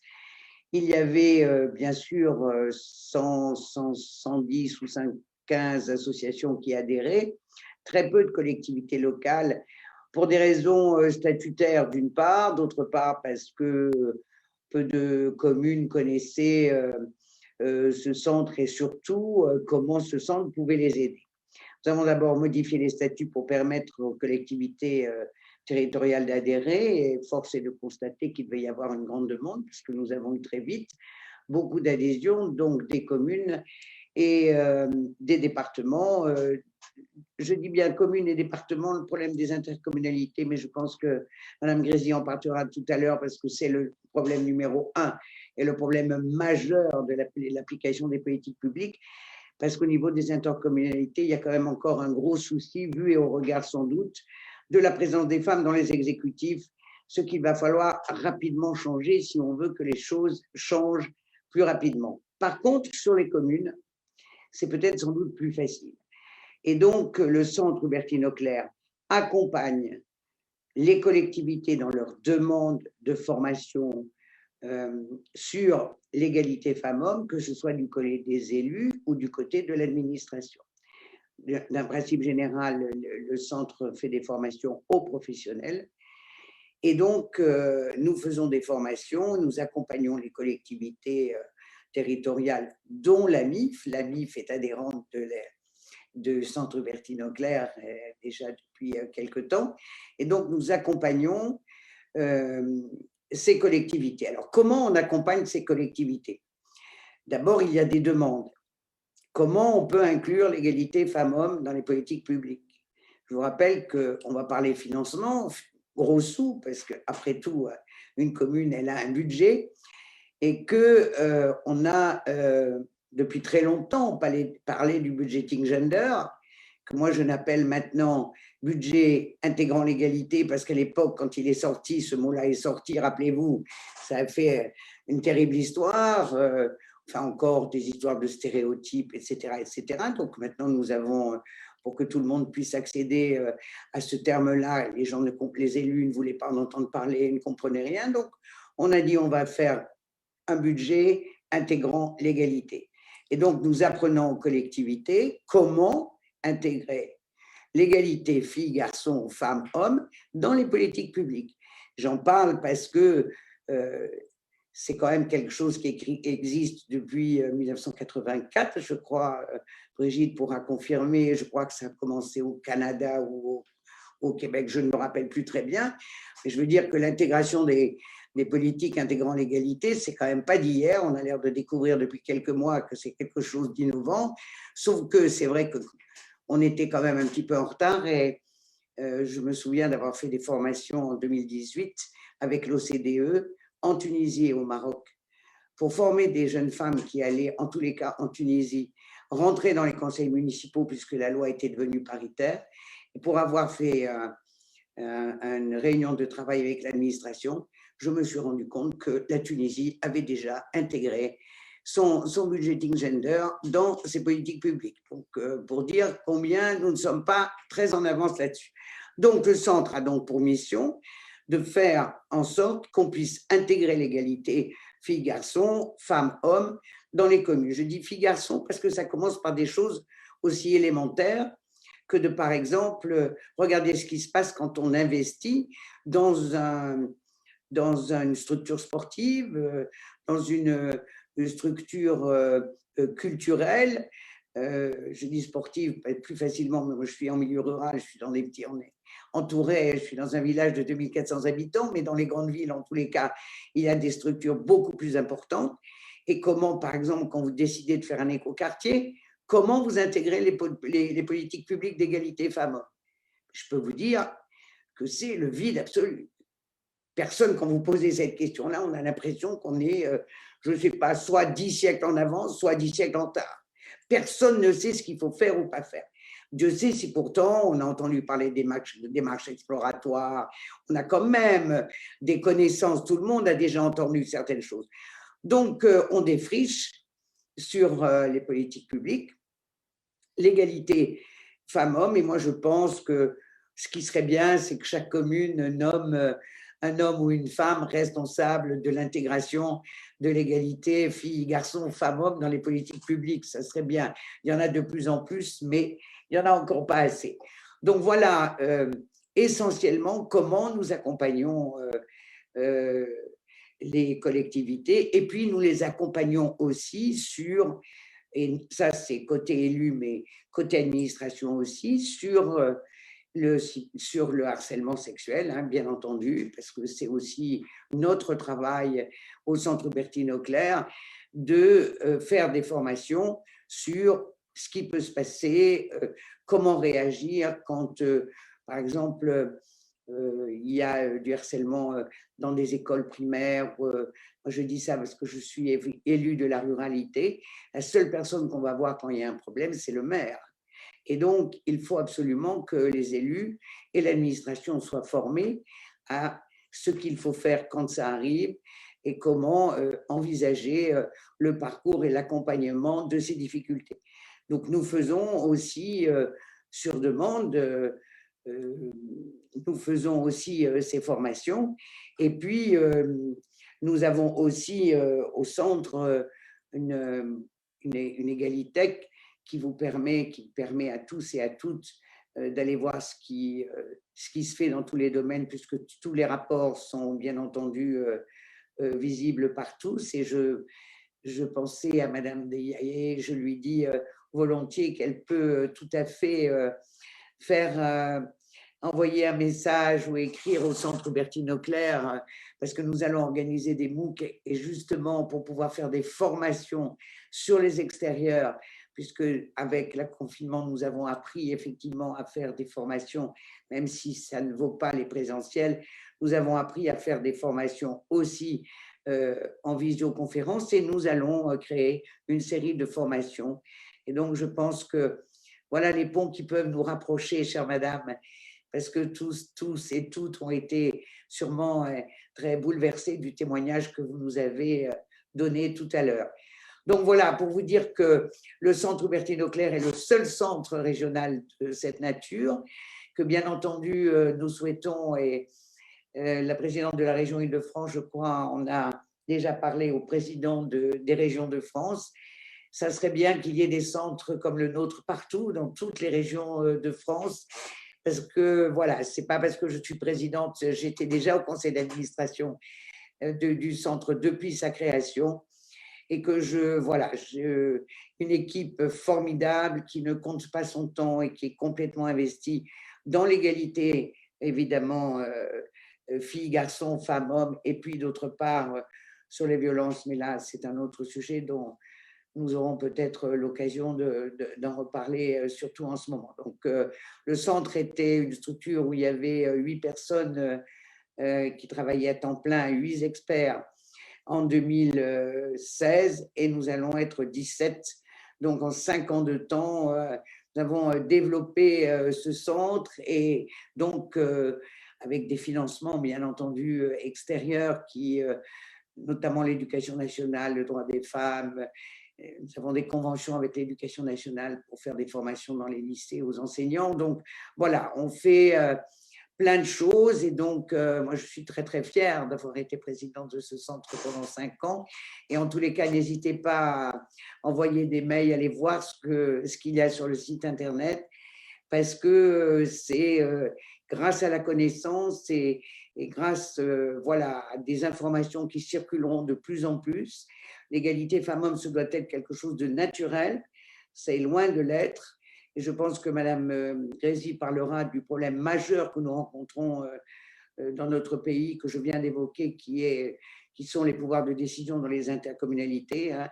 il y avait bien sûr 110 ou 115 associations qui adhéraient, très peu de collectivités locales pour des raisons statutaires d'une part, d'autre part parce que peu de communes connaissaient ce centre et surtout comment ce centre pouvait les aider. Nous avons d'abord modifié les statuts pour permettre aux collectivités territoriales d'adhérer et force est de constater qu'il devait y avoir une grande demande puisque nous avons eu très vite beaucoup d'adhésions, donc des communes et des départements. Je dis bien communes et départements, le problème des intercommunalités, mais je pense que Mme Grésy en parlera tout à l'heure parce que c'est le problème numéro 1 et le problème majeur de l'application des politiques publiques, parce qu'au niveau des intercommunalités, il y a quand même encore un gros souci, vu et au regard sans doute, de la présence des femmes dans les exécutifs, ce qu'il va falloir rapidement changer si on veut que les choses changent plus rapidement. Par contre, sur les communes, c'est peut-être sans doute plus facile. Et donc, le centre Hubertine Auclert accompagne les collectivités dans leur demande de formation sur l'égalité femmes-hommes, que ce soit du côté des élus ou du côté de l'administration. D'un principe général, le centre fait des formations aux professionnels. Et donc, nous faisons des formations, nous accompagnons les collectivités territoriales, dont la MIF. La MIF est adhérente de Centre Hubertine Auclert déjà depuis quelque temps. Et donc, nous accompagnons ces collectivités. Alors, comment on accompagne ces collectivités? D'abord, il y a des demandes. Comment on peut inclure l'égalité femmes-hommes dans les politiques publiques? Je vous rappelle qu'on va parler financement, gros sous, parce qu'après tout, une commune, elle a un budget, et qu'on a, depuis très longtemps, parlé du budgeting gender, que moi je n'appelle maintenant budget intégrant l'égalité, parce qu'à l'époque, quand il est sorti, ce mot-là est sorti, rappelez-vous, ça a fait une terrible histoire, enfin encore des histoires de stéréotypes, etc., etc. Donc maintenant, nous avons, pour que tout le monde puisse accéder à ce terme-là, les élus ne voulaient pas en entendre parler, ne comprenaient rien, donc on a dit on va faire un budget intégrant l'égalité. Et donc, nous apprenons aux collectivités comment intégrer l'égalité filles-garçons, femmes-hommes dans les politiques publiques. J'en parle parce que c'est quand même quelque chose qui existe depuis 1984, je crois. Brigitte pourra confirmer, je crois que ça a commencé au Canada ou au Québec, je ne me rappelle plus très bien. Mais je veux dire que l'intégration des politiques intégrant l'égalité, c'est quand même pas d'hier. On a l'air de découvrir depuis quelques mois que c'est quelque chose d'innovant. Sauf que c'est vrai qu'on était quand même un petit peu en retard. Et je me souviens d'avoir fait des formations en 2018 avec l'OCDE en Tunisie et au Maroc pour former des jeunes femmes qui allaient, en tous les cas en Tunisie, rentrer dans les conseils municipaux puisque la loi était devenue paritaire. Et pour avoir fait une réunion de travail avec l'administration, je me suis rendu compte que la Tunisie avait déjà intégré son budgeting gender dans ses politiques publiques. Donc, pour dire combien nous ne sommes pas très en avance là-dessus. Donc, le centre a donc pour mission de faire en sorte qu'on puisse intégrer l'égalité filles-garçons, femmes-hommes dans les communes. Je dis filles-garçons parce que ça commence par des choses aussi élémentaires que de, par exemple, regarder ce qui se passe quand on investit dans une structure sportive, dans une structure culturelle. Je dis sportive plus facilement, mais moi je suis en milieu rural, je suis dans des petits, on est entouré, je suis dans un village de 2400 habitants, mais dans les grandes villes, en tous les cas, il y a des structures beaucoup plus importantes. Et comment, par exemple, quand vous décidez de faire un écoquartier, comment vous intégrez les politiques publiques d'égalité femmes-hommes? Je peux vous dire que c'est le vide absolu. Personne, quand vous posez cette question-là, on a l'impression qu'on est, je ne sais pas, soit 10 siècles en avance, soit 10 siècles en retard. Personne ne sait ce qu'il faut faire ou pas faire. Dieu sait si pourtant on a entendu parler des démarches exploratoires, on a quand même des connaissances, tout le monde a déjà entendu certaines choses. Donc, on défriche sur les politiques publiques, l'égalité femmes-hommes, et moi je pense que ce qui serait bien, c'est que chaque commune nomme un homme ou une femme responsable de l'intégration de l'égalité filles-garçons, femmes-hommes dans les politiques publiques. Ça serait bien. Il y en a de plus en plus, mais il n'y en a encore pas assez. Donc voilà, essentiellement, comment nous accompagnons les collectivités, et puis nous les accompagnons aussi sur, et ça c'est côté élu, mais côté administration aussi, sur le harcèlement sexuel, hein, bien entendu, parce que c'est aussi notre travail au Centre Bertine Auclair de faire des formations sur ce qui peut se passer, comment réagir quand, par exemple, il y a du harcèlement dans des écoles primaires. Moi, je dis ça parce que je suis élue de la ruralité. La seule personne qu'on va voir quand il y a un problème, c'est le maire. Et donc, il faut absolument que les élus et l'administration soient formés à ce qu'il faut faire quand ça arrive et comment envisager le parcours et l'accompagnement de ces difficultés. Donc, nous faisons aussi, sur demande, nous faisons aussi ces formations. Et puis, nous avons aussi au centre une égalitech qui permet à tous et à toutes d'aller voir ce qui se fait dans tous les domaines, puisque tous les rapports sont bien entendu visibles par tous. Et je pensais à Madame Deyaye, je lui dis volontiers qu'elle peut tout à fait envoyer un message ou écrire au Centre Bertine Auclair, parce que nous allons organiser des MOOC, et justement pour pouvoir faire des formations sur les extérieurs, puisque avec le confinement, nous avons appris effectivement à faire des formations, même si ça ne vaut pas les présentiels, nous avons appris à faire des formations aussi en visioconférence, et nous allons créer une série de formations. Et donc, je pense que voilà les ponts qui peuvent nous rapprocher, chère madame, parce que tous et toutes ont été sûrement très bouleversés du témoignage que vous nous avez donné tout à l'heure. Donc voilà, pour vous dire que le Centre Bertine Auclair est le seul centre régional de cette nature, que bien entendu, nous souhaitons, et la présidente de la région Île-de-France, je crois, on a déjà parlé au président des régions de France. Ça serait bien qu'il y ait des centres comme le nôtre partout, dans toutes les régions de France, parce que voilà, c'est pas parce que je suis présidente, j'étais déjà au conseil d'administration du centre depuis sa création, et que j'ai une équipe formidable qui ne compte pas son temps et qui est complètement investie dans l'égalité, évidemment, filles, garçons, femmes, hommes, et puis d'autre part sur les violences, mais là c'est un autre sujet dont nous aurons peut-être l'occasion d'en reparler, surtout en ce moment. Donc, le centre était une structure où il y avait 8 personnes qui travaillaient à temps plein, 8 experts en 2016, et nous allons être 17. Donc, en 5 ans de temps, nous avons développé ce centre, et donc, avec des financements, bien entendu, extérieurs, notamment l'éducation nationale, le droit des femmes. Nous avons des conventions avec l'éducation nationale pour faire des formations dans les lycées aux enseignants. Donc, voilà, on fait plein de choses. Et donc, moi, je suis très, très fière d'avoir été présidente de ce centre pendant 5 ans. Et en tous les cas, n'hésitez pas à envoyer des mails, aller voir ce qu'il y a sur le site Internet, parce que c'est grâce à la connaissance et grâce à des informations qui circuleront de plus en plus. L'égalité femmes-hommes, ce doit être quelque chose de naturel, c'est loin de l'être. Et je pense que Madame Grésy parlera du problème majeur que nous rencontrons dans notre pays, que je viens d'évoquer, qui sont les pouvoirs de décision dans les intercommunalités, hein,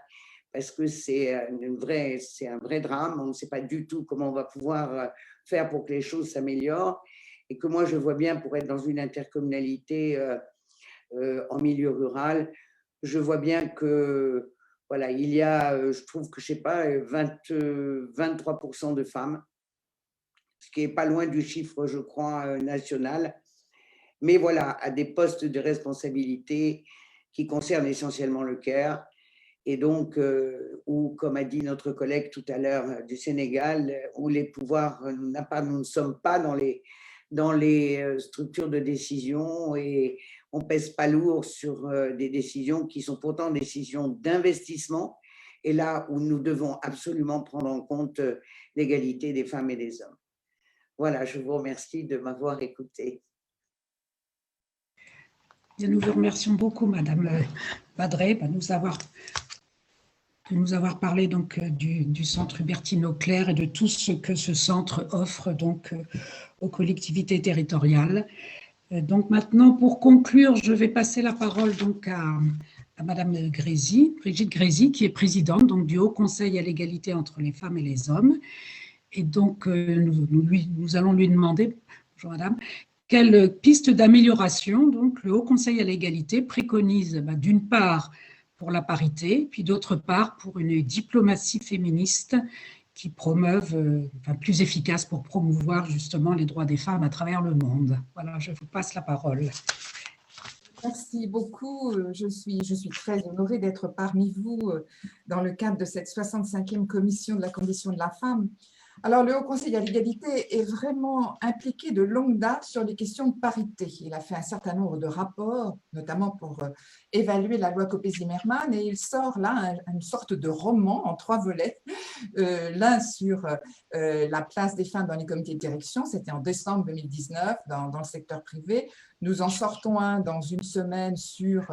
parce que c'est un vrai drame. On ne sait pas du tout comment on va pouvoir faire pour que les choses s'améliorent. Et que moi, je vois bien, pour être dans une intercommunalité en milieu rural, je vois bien que, voilà, il y a, je trouve que, je ne sais pas, 23% de femmes. ce qui n'est pas loin du chiffre, je crois, national. Mais voilà, à des postes de responsabilité qui concernent essentiellement le Caire. Et donc, où, comme a dit notre collègue tout à l'heure du Sénégal, où les pouvoirs, nous ne sommes pas dans les structures de décision et on ne pèse pas lourd sur des décisions qui sont pourtant des décisions d'investissement, et là où nous devons absolument prendre en compte l'égalité des femmes et des hommes. Voilà, je vous remercie de m'avoir écouté. Nous vous remercions beaucoup, Madame Badré, de nous avoir parlé donc du Centre Hubertine Auclert et de tout ce que ce centre offre donc aux collectivités territoriales. Donc maintenant, pour conclure, je vais passer la parole donc à Madame Grésy, Brigitte Grésy, qui est présidente donc du Haut Conseil à l'égalité entre les femmes et les hommes. Et donc, nous allons lui demander, bonjour Madame, quelle piste d'amélioration donc le Haut Conseil à l'égalité préconise d'une part pour la parité, puis d'autre part pour une diplomatie féministe qui promeuve, plus efficace pour promouvoir justement les droits des femmes à travers le monde. Voilà, je vous passe la parole. Merci beaucoup. Je suis très honorée d'être parmi vous dans le cadre de cette 65e commission de la condition de la femme. Alors, le Haut Conseil à l'égalité est vraiment impliqué de longue date sur les questions de parité. Il a fait un certain nombre de rapports, notamment pour évaluer la loi Copé-Zimmermann, et il sort là une sorte de roman en 3 volets, l'un sur la place des femmes dans les comités de direction, c'était en décembre 2019 dans le secteur privé. Nous en sortons un dans une semaine sur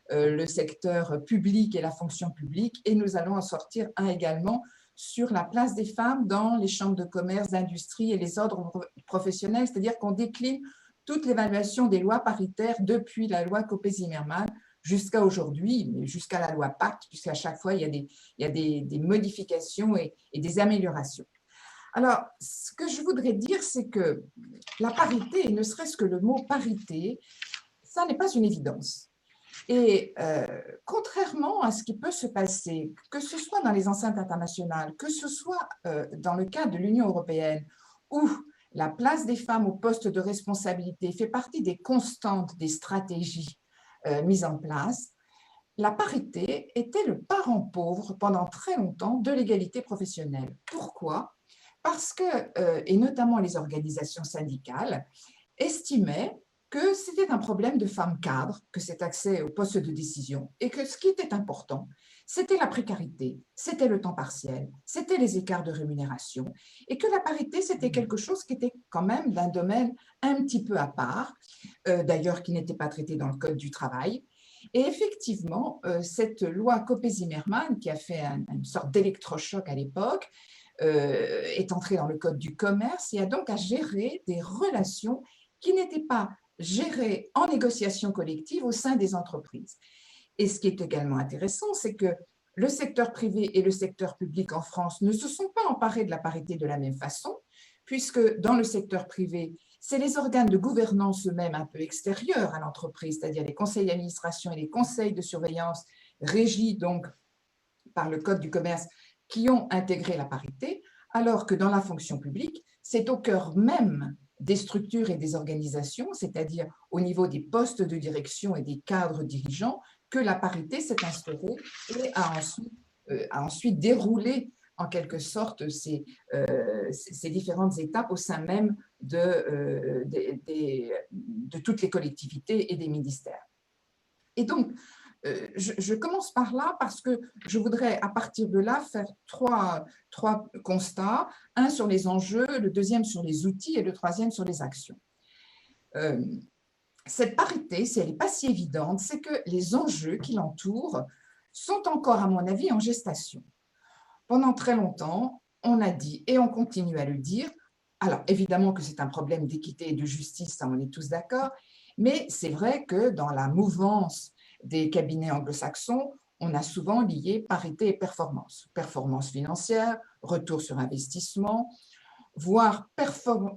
le secteur public et la fonction publique, et nous allons en sortir un également sur la place des femmes dans les chambres de commerce, d'industrie et les ordres professionnels, c'est-à-dire qu'on décline toute l'évaluation des lois paritaires depuis la loi Copé-Zimmermann jusqu'à aujourd'hui, jusqu'à la loi Pacte, puisqu'à chaque fois, il y a des modifications et des améliorations. Alors, ce que je voudrais dire, c'est que la parité, et ne serait-ce que le mot parité, ça n'est pas une évidence. Et contrairement à ce qui peut se passer, que ce soit dans les enceintes internationales, que ce soit dans le cadre de l'Union européenne, où la place des femmes au poste de responsabilité fait partie des constantes des stratégies mises en place, la parité était le parent pauvre pendant très longtemps de l'égalité professionnelle. Pourquoi ? Parce que, et notamment les organisations syndicales, estimaient que c'était un problème de femmes cadres, que cet accès au poste de décision, et que ce qui était important, c'était la précarité, c'était le temps partiel, c'était les écarts de rémunération, et que la parité, c'était quelque chose qui était quand même d'un domaine un petit peu à part, d'ailleurs qui n'était pas traité dans le Code du travail. Et effectivement, cette loi Copé-Zimmermann, qui a fait une sorte d'électrochoc à l'époque, est entrée dans le Code du commerce et a donc à gérer des relations qui n'étaient pas gérées en négociation collective au sein des entreprises. Et ce qui est également intéressant, c'est que le secteur privé et le secteur public en France ne se sont pas emparés de la parité de la même façon, puisque dans le secteur privé, c'est les organes de gouvernance eux-mêmes un peu extérieurs à l'entreprise, c'est-à-dire les conseils d'administration et les conseils de surveillance régis donc par le Code du commerce qui ont intégré la parité, alors que dans la fonction publique, c'est au cœur même des structures et des organisations, c'est-à-dire au niveau des postes de direction et des cadres dirigeants, que la parité s'est instaurée et a ensuite déroulé en quelque sorte ces différentes étapes au sein même de toutes les collectivités et des ministères. Et donc, je commence par là parce que je voudrais à partir de là faire trois constats, un sur les enjeux, le deuxième sur les outils et le troisième sur les actions. Cette parité, si elle n'est pas si évidente, c'est que les enjeux qui l'entourent sont encore, à mon avis, en gestation. Pendant très longtemps, on a dit, et on continue à le dire, alors évidemment que c'est un problème d'équité et de justice, ça on est tous d'accord, mais c'est vrai que dans la mouvance des cabinets anglo-saxons, on a souvent lié parité et performance. Performance financière, retour sur investissement, voire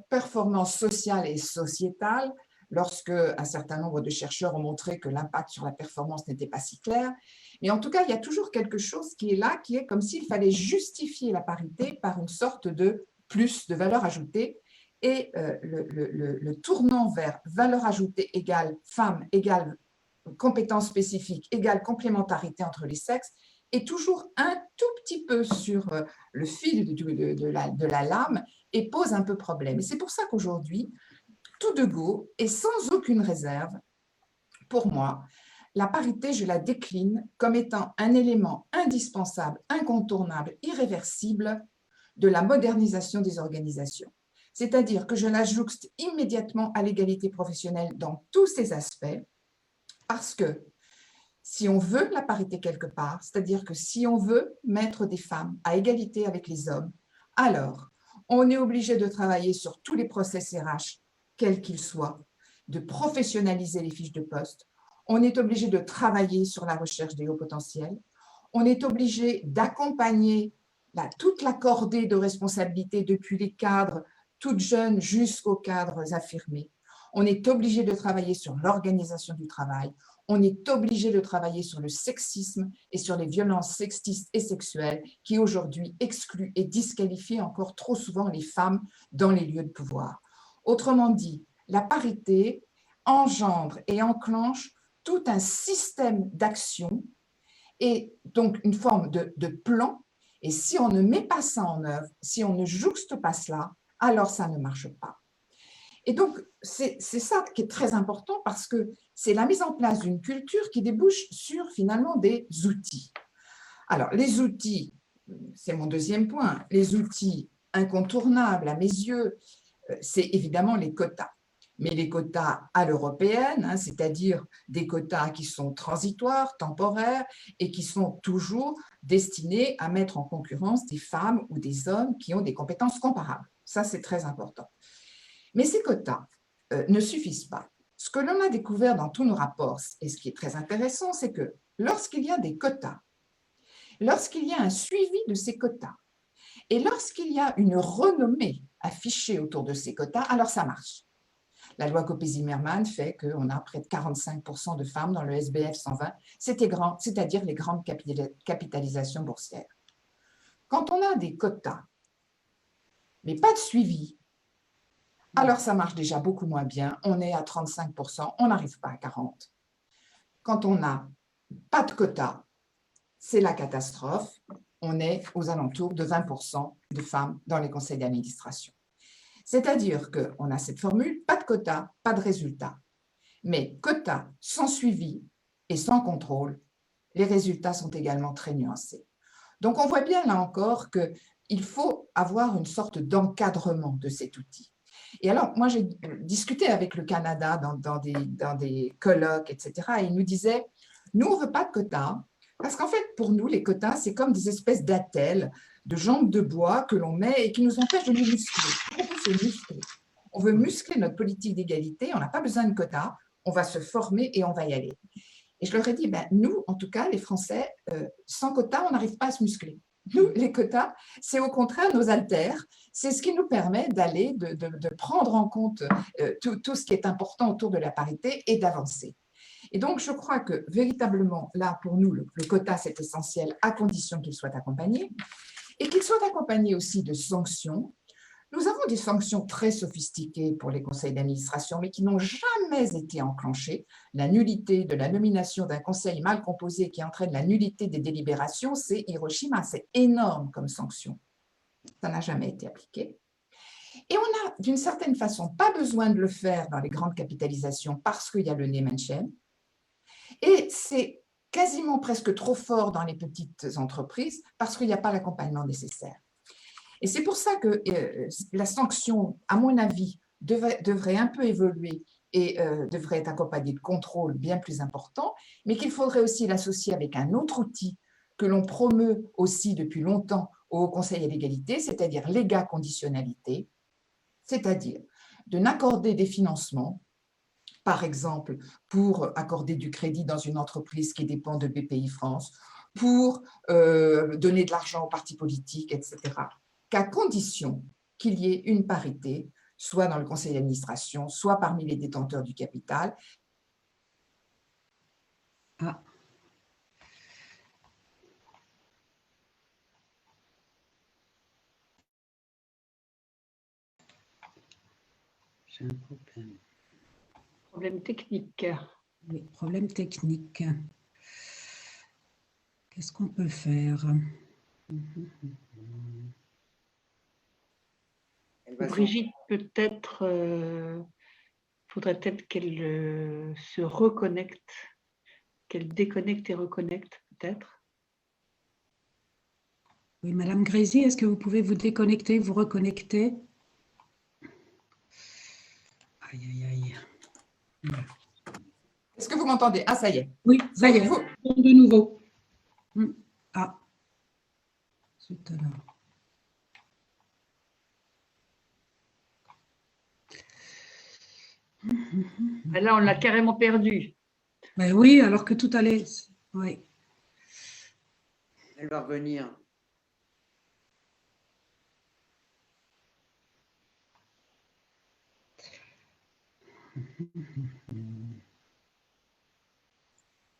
performance sociale et sociétale, lorsque un certain nombre de chercheurs ont montré que l'impact sur la performance n'était pas si clair. Mais en tout cas, il y a toujours quelque chose qui est là, qui est comme s'il fallait justifier la parité par une sorte de plus de valeur ajoutée. et le tournant vers valeur ajoutée égale femme, égale compétences spécifiques, égale complémentarité entre les sexes, est toujours un tout petit peu sur le fil de la lame et pose un peu problème. Et c'est pour ça qu'aujourd'hui, tout de go et sans aucune réserve, pour moi, la parité, je la décline comme étant un élément indispensable, incontournable, irréversible de la modernisation des organisations. C'est-à-dire que je la jouxte immédiatement à l'égalité professionnelle dans tous ses aspects, parce que si on veut la parité quelque part, c'est-à-dire que si on veut mettre des femmes à égalité avec les hommes, alors on est obligé de travailler sur tous les process RH, quels qu'ils soient, de professionnaliser les fiches de poste, on est obligé de travailler sur la recherche des hauts potentiels, on est obligé d'accompagner toute la cordée de responsabilités depuis les cadres toutes jeunes jusqu'aux cadres affirmés. On est obligé de travailler sur l'organisation du travail, on est obligé de travailler sur le sexisme et sur les violences sexistes et sexuelles qui aujourd'hui excluent et disqualifient encore trop souvent les femmes dans les lieux de pouvoir. Autrement dit, la parité engendre et enclenche tout un système d'action et donc une forme de plan. Et si on ne met pas ça en œuvre, si on ne jouxte pas cela, alors ça ne marche pas. Et donc, c'est ça qui est très important parce que c'est la mise en place d'une culture qui débouche sur finalement des outils. Alors, les outils, c'est mon deuxième point, les outils incontournables à mes yeux, c'est évidemment les quotas. Mais les quotas à l'européenne, hein, c'est-à-dire des quotas qui sont transitoires, temporaires et qui sont toujours destinés à mettre en concurrence des femmes ou des hommes qui ont des compétences comparables. Ça, c'est très important. Mais ces quotas ne suffisent pas. Ce que l'on a découvert dans tous nos rapports, et ce qui est très intéressant, c'est que lorsqu'il y a des quotas, lorsqu'il y a un suivi de ces quotas, et lorsqu'il y a une renommée affichée autour de ces quotas, alors ça marche. La loi Copé-Zimmermann fait qu'on a près de 45% de femmes dans le SBF 120, c'est-à-dire les grandes capitalisations boursières. Quand on a des quotas, mais pas de suivi, alors ça marche déjà beaucoup moins bien. On est à 35%, on n'arrive pas à 40%. Quand on n'a pas de quotas, c'est la catastrophe. On est aux alentours de 20% de femmes dans les conseils d'administration. C'est-à-dire qu'on a cette formule, pas de quotas, pas de résultats. Mais quotas sans suivi et sans contrôle, les résultats sont également très nuancés. Donc on voit bien là encore qu'il faut avoir une sorte d'encadrement de cet outil. Et alors, moi, j'ai discuté avec le Canada dans des colloques, etc. Et ils nous disaient, nous, on ne veut pas de quotas, parce qu'en fait, pour nous, les quotas, c'est comme des espèces d'attelles, de jambes de bois que l'on met et qui nous empêchent de nous muscler. On veut se muscler. On veut muscler notre politique d'égalité, on n'a pas besoin de quotas, on va se former et on va y aller. Et je leur ai dit, ben, nous, en tout cas, les Français, sans quotas, on n'arrive pas à se muscler. Nous, les quotas, c'est au contraire nos haltères, c'est ce qui nous permet d'aller, de prendre en compte tout ce qui est important autour de la parité et d'avancer. Et donc, je crois que véritablement, là, pour nous, le quota, c'est essentiel à condition qu'il soit accompagné et qu'il soit accompagné aussi de sanctions. Nous avons des sanctions très sophistiquées pour les conseils d'administration, mais qui n'ont jamais été enclenchées. La nullité de la nomination d'un conseil mal composé qui entraîne la nullité des délibérations, c'est Hiroshima. C'est énorme comme sanction. Ça n'a jamais été appliqué. Et on n'a, d'une certaine façon, pas besoin de le faire dans les grandes capitalisations parce qu'il y a le name and shame. Et c'est quasiment presque trop fort dans les petites entreprises parce qu'il n'y a pas l'accompagnement nécessaire. Et c'est pour ça que la sanction, à mon avis, devrait un peu évoluer et devrait être accompagnée de contrôles bien plus importants, mais qu'il faudrait aussi l'associer avec un autre outil que l'on promeut aussi depuis longtemps au Conseil à l'égalité, c'est-à-dire l'égaconditionnalité, c'est-à-dire de n'accorder des financements, par exemple, pour accorder du crédit dans une entreprise qui dépend de BPI France, pour donner de l'argent aux partis politiques, etc., qu'à condition qu'il y ait une parité, soit dans le conseil d'administration, soit parmi les détenteurs du capital. Ah. J'ai un problème. Problème technique. Oui, problème technique. Qu'est-ce qu'on peut faire? Brigitte, peut-être, faudrait peut-être qu'elle se reconnecte, qu'elle déconnecte et reconnecte, peut-être. Oui, Madame Grésy, est-ce que vous pouvez vous déconnecter, vous reconnecter? Aïe, aïe, aïe. Est-ce que vous m'entendez? Ah, ça y est. Oui, ça y est, de nouveau. Ah, zut alors. Là, on l'a carrément perdu. Ben oui, alors que tout allait. Oui. Elle va revenir.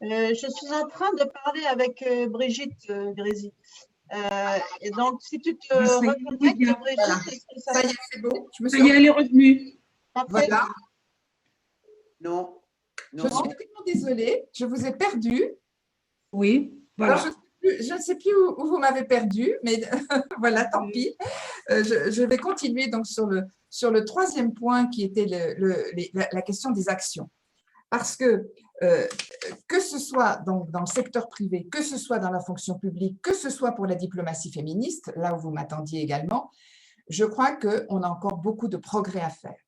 Je suis en train de parler avec Brigitte Grésy. Et donc, si tu te reconnectes, Brigitte, ça y est, c'est bon. Ça y est, elle est revenue. Voilà. Non. Je suis vraiment désolée, je vous ai perdu. Oui, voilà. Alors, je ne sais plus où vous m'avez perdu, mais voilà, tant pis. Je vais continuer donc sur le troisième point qui était la question des actions. Parce que ce soit dans le secteur privé, que ce soit dans la fonction publique, que ce soit pour la diplomatie féministe, là où vous m'attendiez également, je crois qu'on a encore beaucoup de progrès à faire.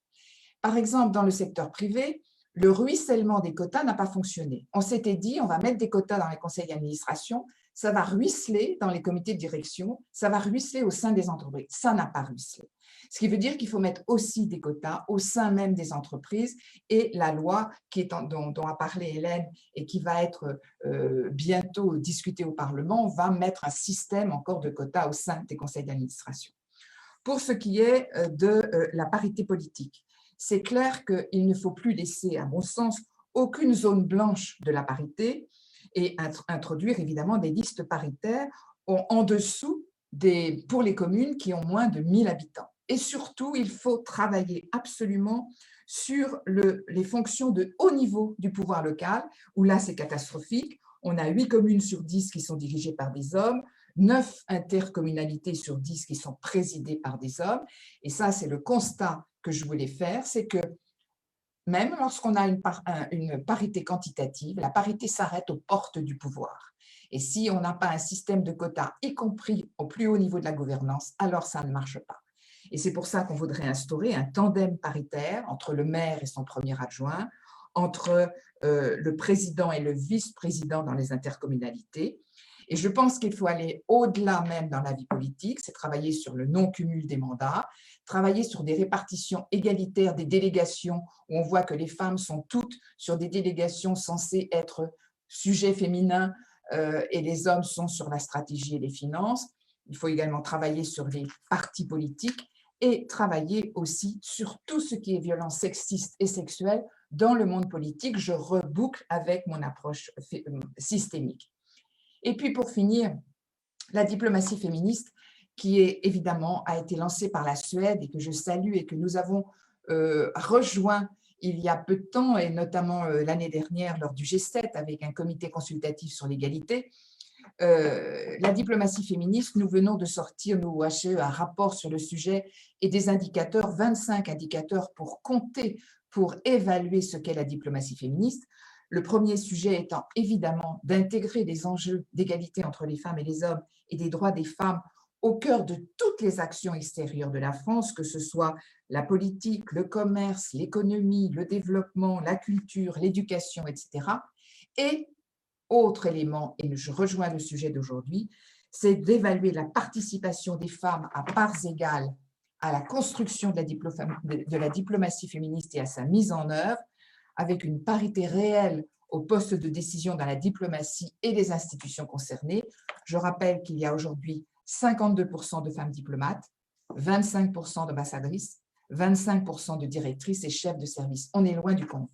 Par exemple, dans le secteur privé, le ruissellement des quotas n'a pas fonctionné. On s'était dit, on va mettre des quotas dans les conseils d'administration, ça va ruisseler dans les comités de direction, ça va ruisseler au sein des entreprises. Ça n'a pas ruisselé. Ce qui veut dire qu'il faut mettre aussi des quotas au sein même des entreprises, et la loi dont a parlé Hélène et qui va être bientôt discutée au Parlement va mettre un système encore de quotas au sein des conseils d'administration. Pour ce qui est de la parité politique, c'est clair qu'il ne faut plus laisser, à mon sens, aucune zone blanche de la parité et introduire évidemment des listes paritaires en dessous pour les communes qui ont moins de 1000 habitants. Et surtout, il faut travailler absolument sur les fonctions de haut niveau du pouvoir local, où là, c'est catastrophique. On a 8 communes sur 10 qui sont dirigées par des hommes, 9 intercommunalités sur 10 qui sont présidées par des hommes. Et ça, c'est le constat que je voulais faire, c'est que même lorsqu'on a une parité quantitative, la parité s'arrête aux portes du pouvoir. Et si on n'a pas un système de quotas, y compris au plus haut niveau de la gouvernance, alors ça ne marche pas. Et c'est pour ça qu'on voudrait instaurer un tandem paritaire entre le maire et son premier adjoint, entre le président et le vice-président dans les intercommunalités. Et je pense qu'il faut aller au-delà même dans la vie politique, c'est travailler sur le non-cumul des mandats, travailler sur des répartitions égalitaires des délégations, où on voit que les femmes sont toutes sur des délégations censées être sujets féminins et les hommes sont sur la stratégie et les finances. Il faut également travailler sur les partis politiques et travailler aussi sur tout ce qui est violence sexiste et sexuelle dans le monde politique. Je reboucle avec mon approche systémique. Et puis pour finir, la diplomatie féministe qui évidemment a été lancée par la Suède et que je salue et que nous avons rejoint il y a peu de temps et notamment l'année dernière lors du G7 avec un comité consultatif sur l'égalité. La diplomatie féministe, nous venons de sortir, nous, HE, un rapport sur le sujet et des indicateurs, 25 indicateurs pour compter, pour évaluer ce qu'est la diplomatie féministe. Le premier sujet étant évidemment d'intégrer des enjeux d'égalité entre les femmes et les hommes et des droits des femmes au cœur de toutes les actions extérieures de la France, que ce soit la politique, le commerce, l'économie, le développement, la culture, l'éducation, etc. Et autre élément, et je rejoins le sujet d'aujourd'hui, c'est d'évaluer la participation des femmes à parts égales à la construction de la diplomatie féministe et à sa mise en œuvre, avec une parité réelle au poste de décision dans la diplomatie et les institutions concernées. Je rappelle qu'il y a aujourd'hui 52% de femmes diplomates, 25% d'ambassadrices, 25% de directrices et chefs de service. On est loin du compte.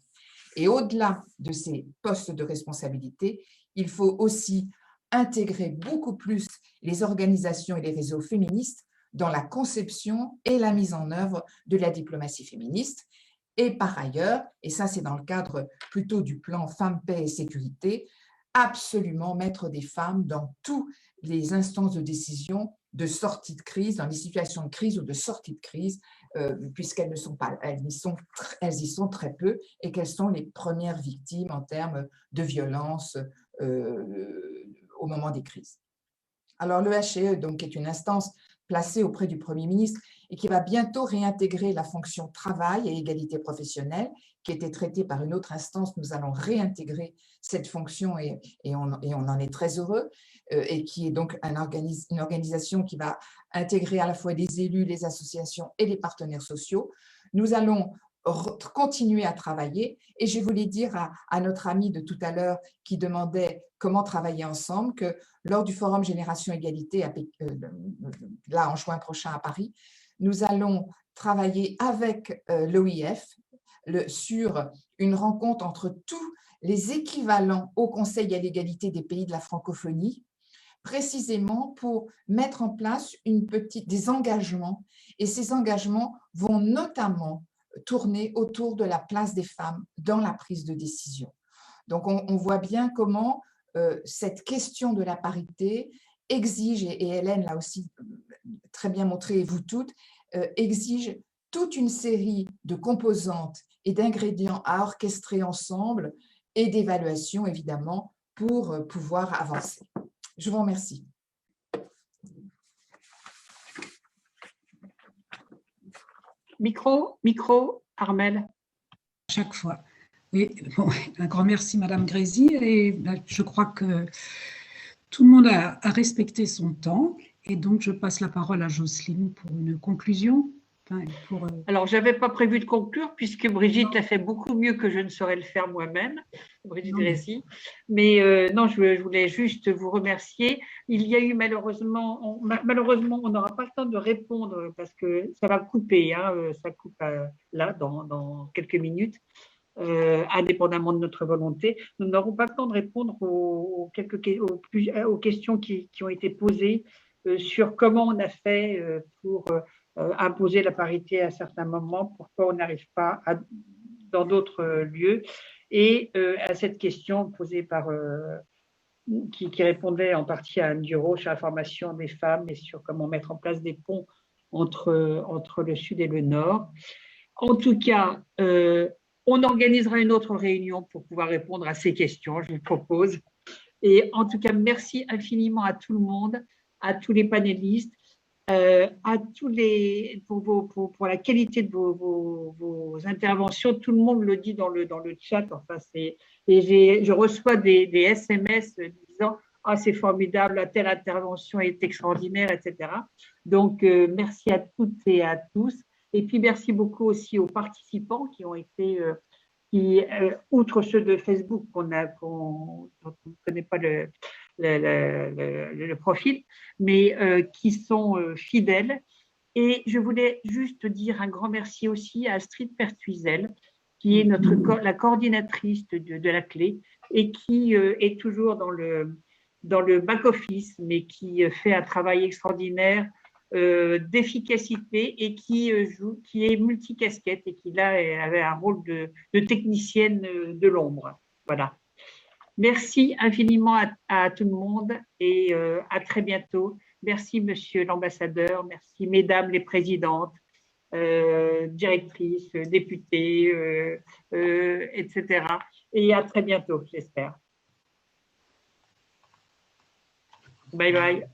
Et au-delà de ces postes de responsabilité, il faut aussi intégrer beaucoup plus les organisations et les réseaux féministes dans la conception et la mise en œuvre de la diplomatie féministe. Et par ailleurs, et ça c'est dans le cadre plutôt du plan Femmes, Paix et Sécurité, absolument mettre des femmes dans toutes les instances de décision de sortie de crise, dans les situations de crise ou de sortie de crise, puisqu'elles ne sont pas, elles y sont très peu et qu'elles sont les premières victimes en termes de violence au moment des crises. Alors le HCE donc, est une instance placée auprès du Premier ministre et qui va bientôt réintégrer la fonction travail et égalité professionnelle qui était traitée par une autre instance. Nous allons réintégrer cette fonction et on en est très heureux et qui est donc une organisation qui va intégrer à la fois les élus, les associations et les partenaires sociaux. Nous allons continuer à travailler et je voulais dire à notre ami de tout à l'heure qui demandait comment travailler ensemble que lors du Forum Génération Égalité, là en juin prochain à Paris, nous allons travailler avec l'OIF sur une rencontre entre tous les équivalents au Conseil à l'égalité des pays de la francophonie, précisément pour mettre en place des engagements. Et ces engagements vont notamment tourner autour de la place des femmes dans la prise de décision. Donc, on voit bien comment cette question de la parité exige, et Hélène l'a aussi très bien montré, et vous toutes, exige toute une série de composantes et d'ingrédients à orchestrer ensemble et d'évaluation, évidemment, pour pouvoir avancer. Je vous remercie. Micro, Armelle. Chaque fois. Oui, bon, un grand merci, Madame Grésy. Et je crois que tout le monde a respecté son temps. Et donc, je passe la parole à Jocelyne pour une conclusion. Alors, je n'avais pas prévu de conclure puisque Brigitte l'a fait beaucoup mieux que je ne saurais le faire moi-même, Brigitte Grésy. Mais non, je voulais juste vous remercier. Il y a eu malheureusement, on n'aura pas le temps de répondre parce que ça va couper, hein, ça coupe là dans quelques minutes. Indépendamment de notre volonté, nous n'aurons pas le temps de répondre aux questions qui ont été posées sur comment on a fait pour imposer la parité à certains moments, pourquoi on n'arrive pas dans d'autres lieux, et à cette question posée par qui répondait en partie à Anne Duro sur la formation des femmes et sur comment mettre en place des ponts entre le Sud et le Nord. En tout cas, on organisera une autre réunion pour pouvoir répondre à ces questions, je vous propose. Et en tout cas, merci infiniment à tout le monde, à tous les panélistes, à tous les, pour la qualité de vos interventions. Tout le monde le dit dans le chat. Enfin, et je reçois des SMS disant « Ah, c'est formidable, telle intervention est extraordinaire, etc. » Donc, merci à toutes et à tous. Et puis, merci beaucoup aussi aux participants qui ont été, outre ceux de Facebook dont on ne connaît pas le profil, mais qui sont fidèles. Et je voulais juste dire un grand merci aussi à Astrid Pertuisel, qui est la coordinatrice de la clé et qui est toujours dans le back-office, mais qui fait un travail extraordinaire d'efficacité et qui est multicasquette et qui là avait un rôle de technicienne de l'ombre. Voilà. Merci infiniment à tout le monde et à très bientôt. Merci Monsieur l'ambassadeur, merci Mesdames les présidentes, directrices, députées, etc. Et à très bientôt, j'espère. Bye bye.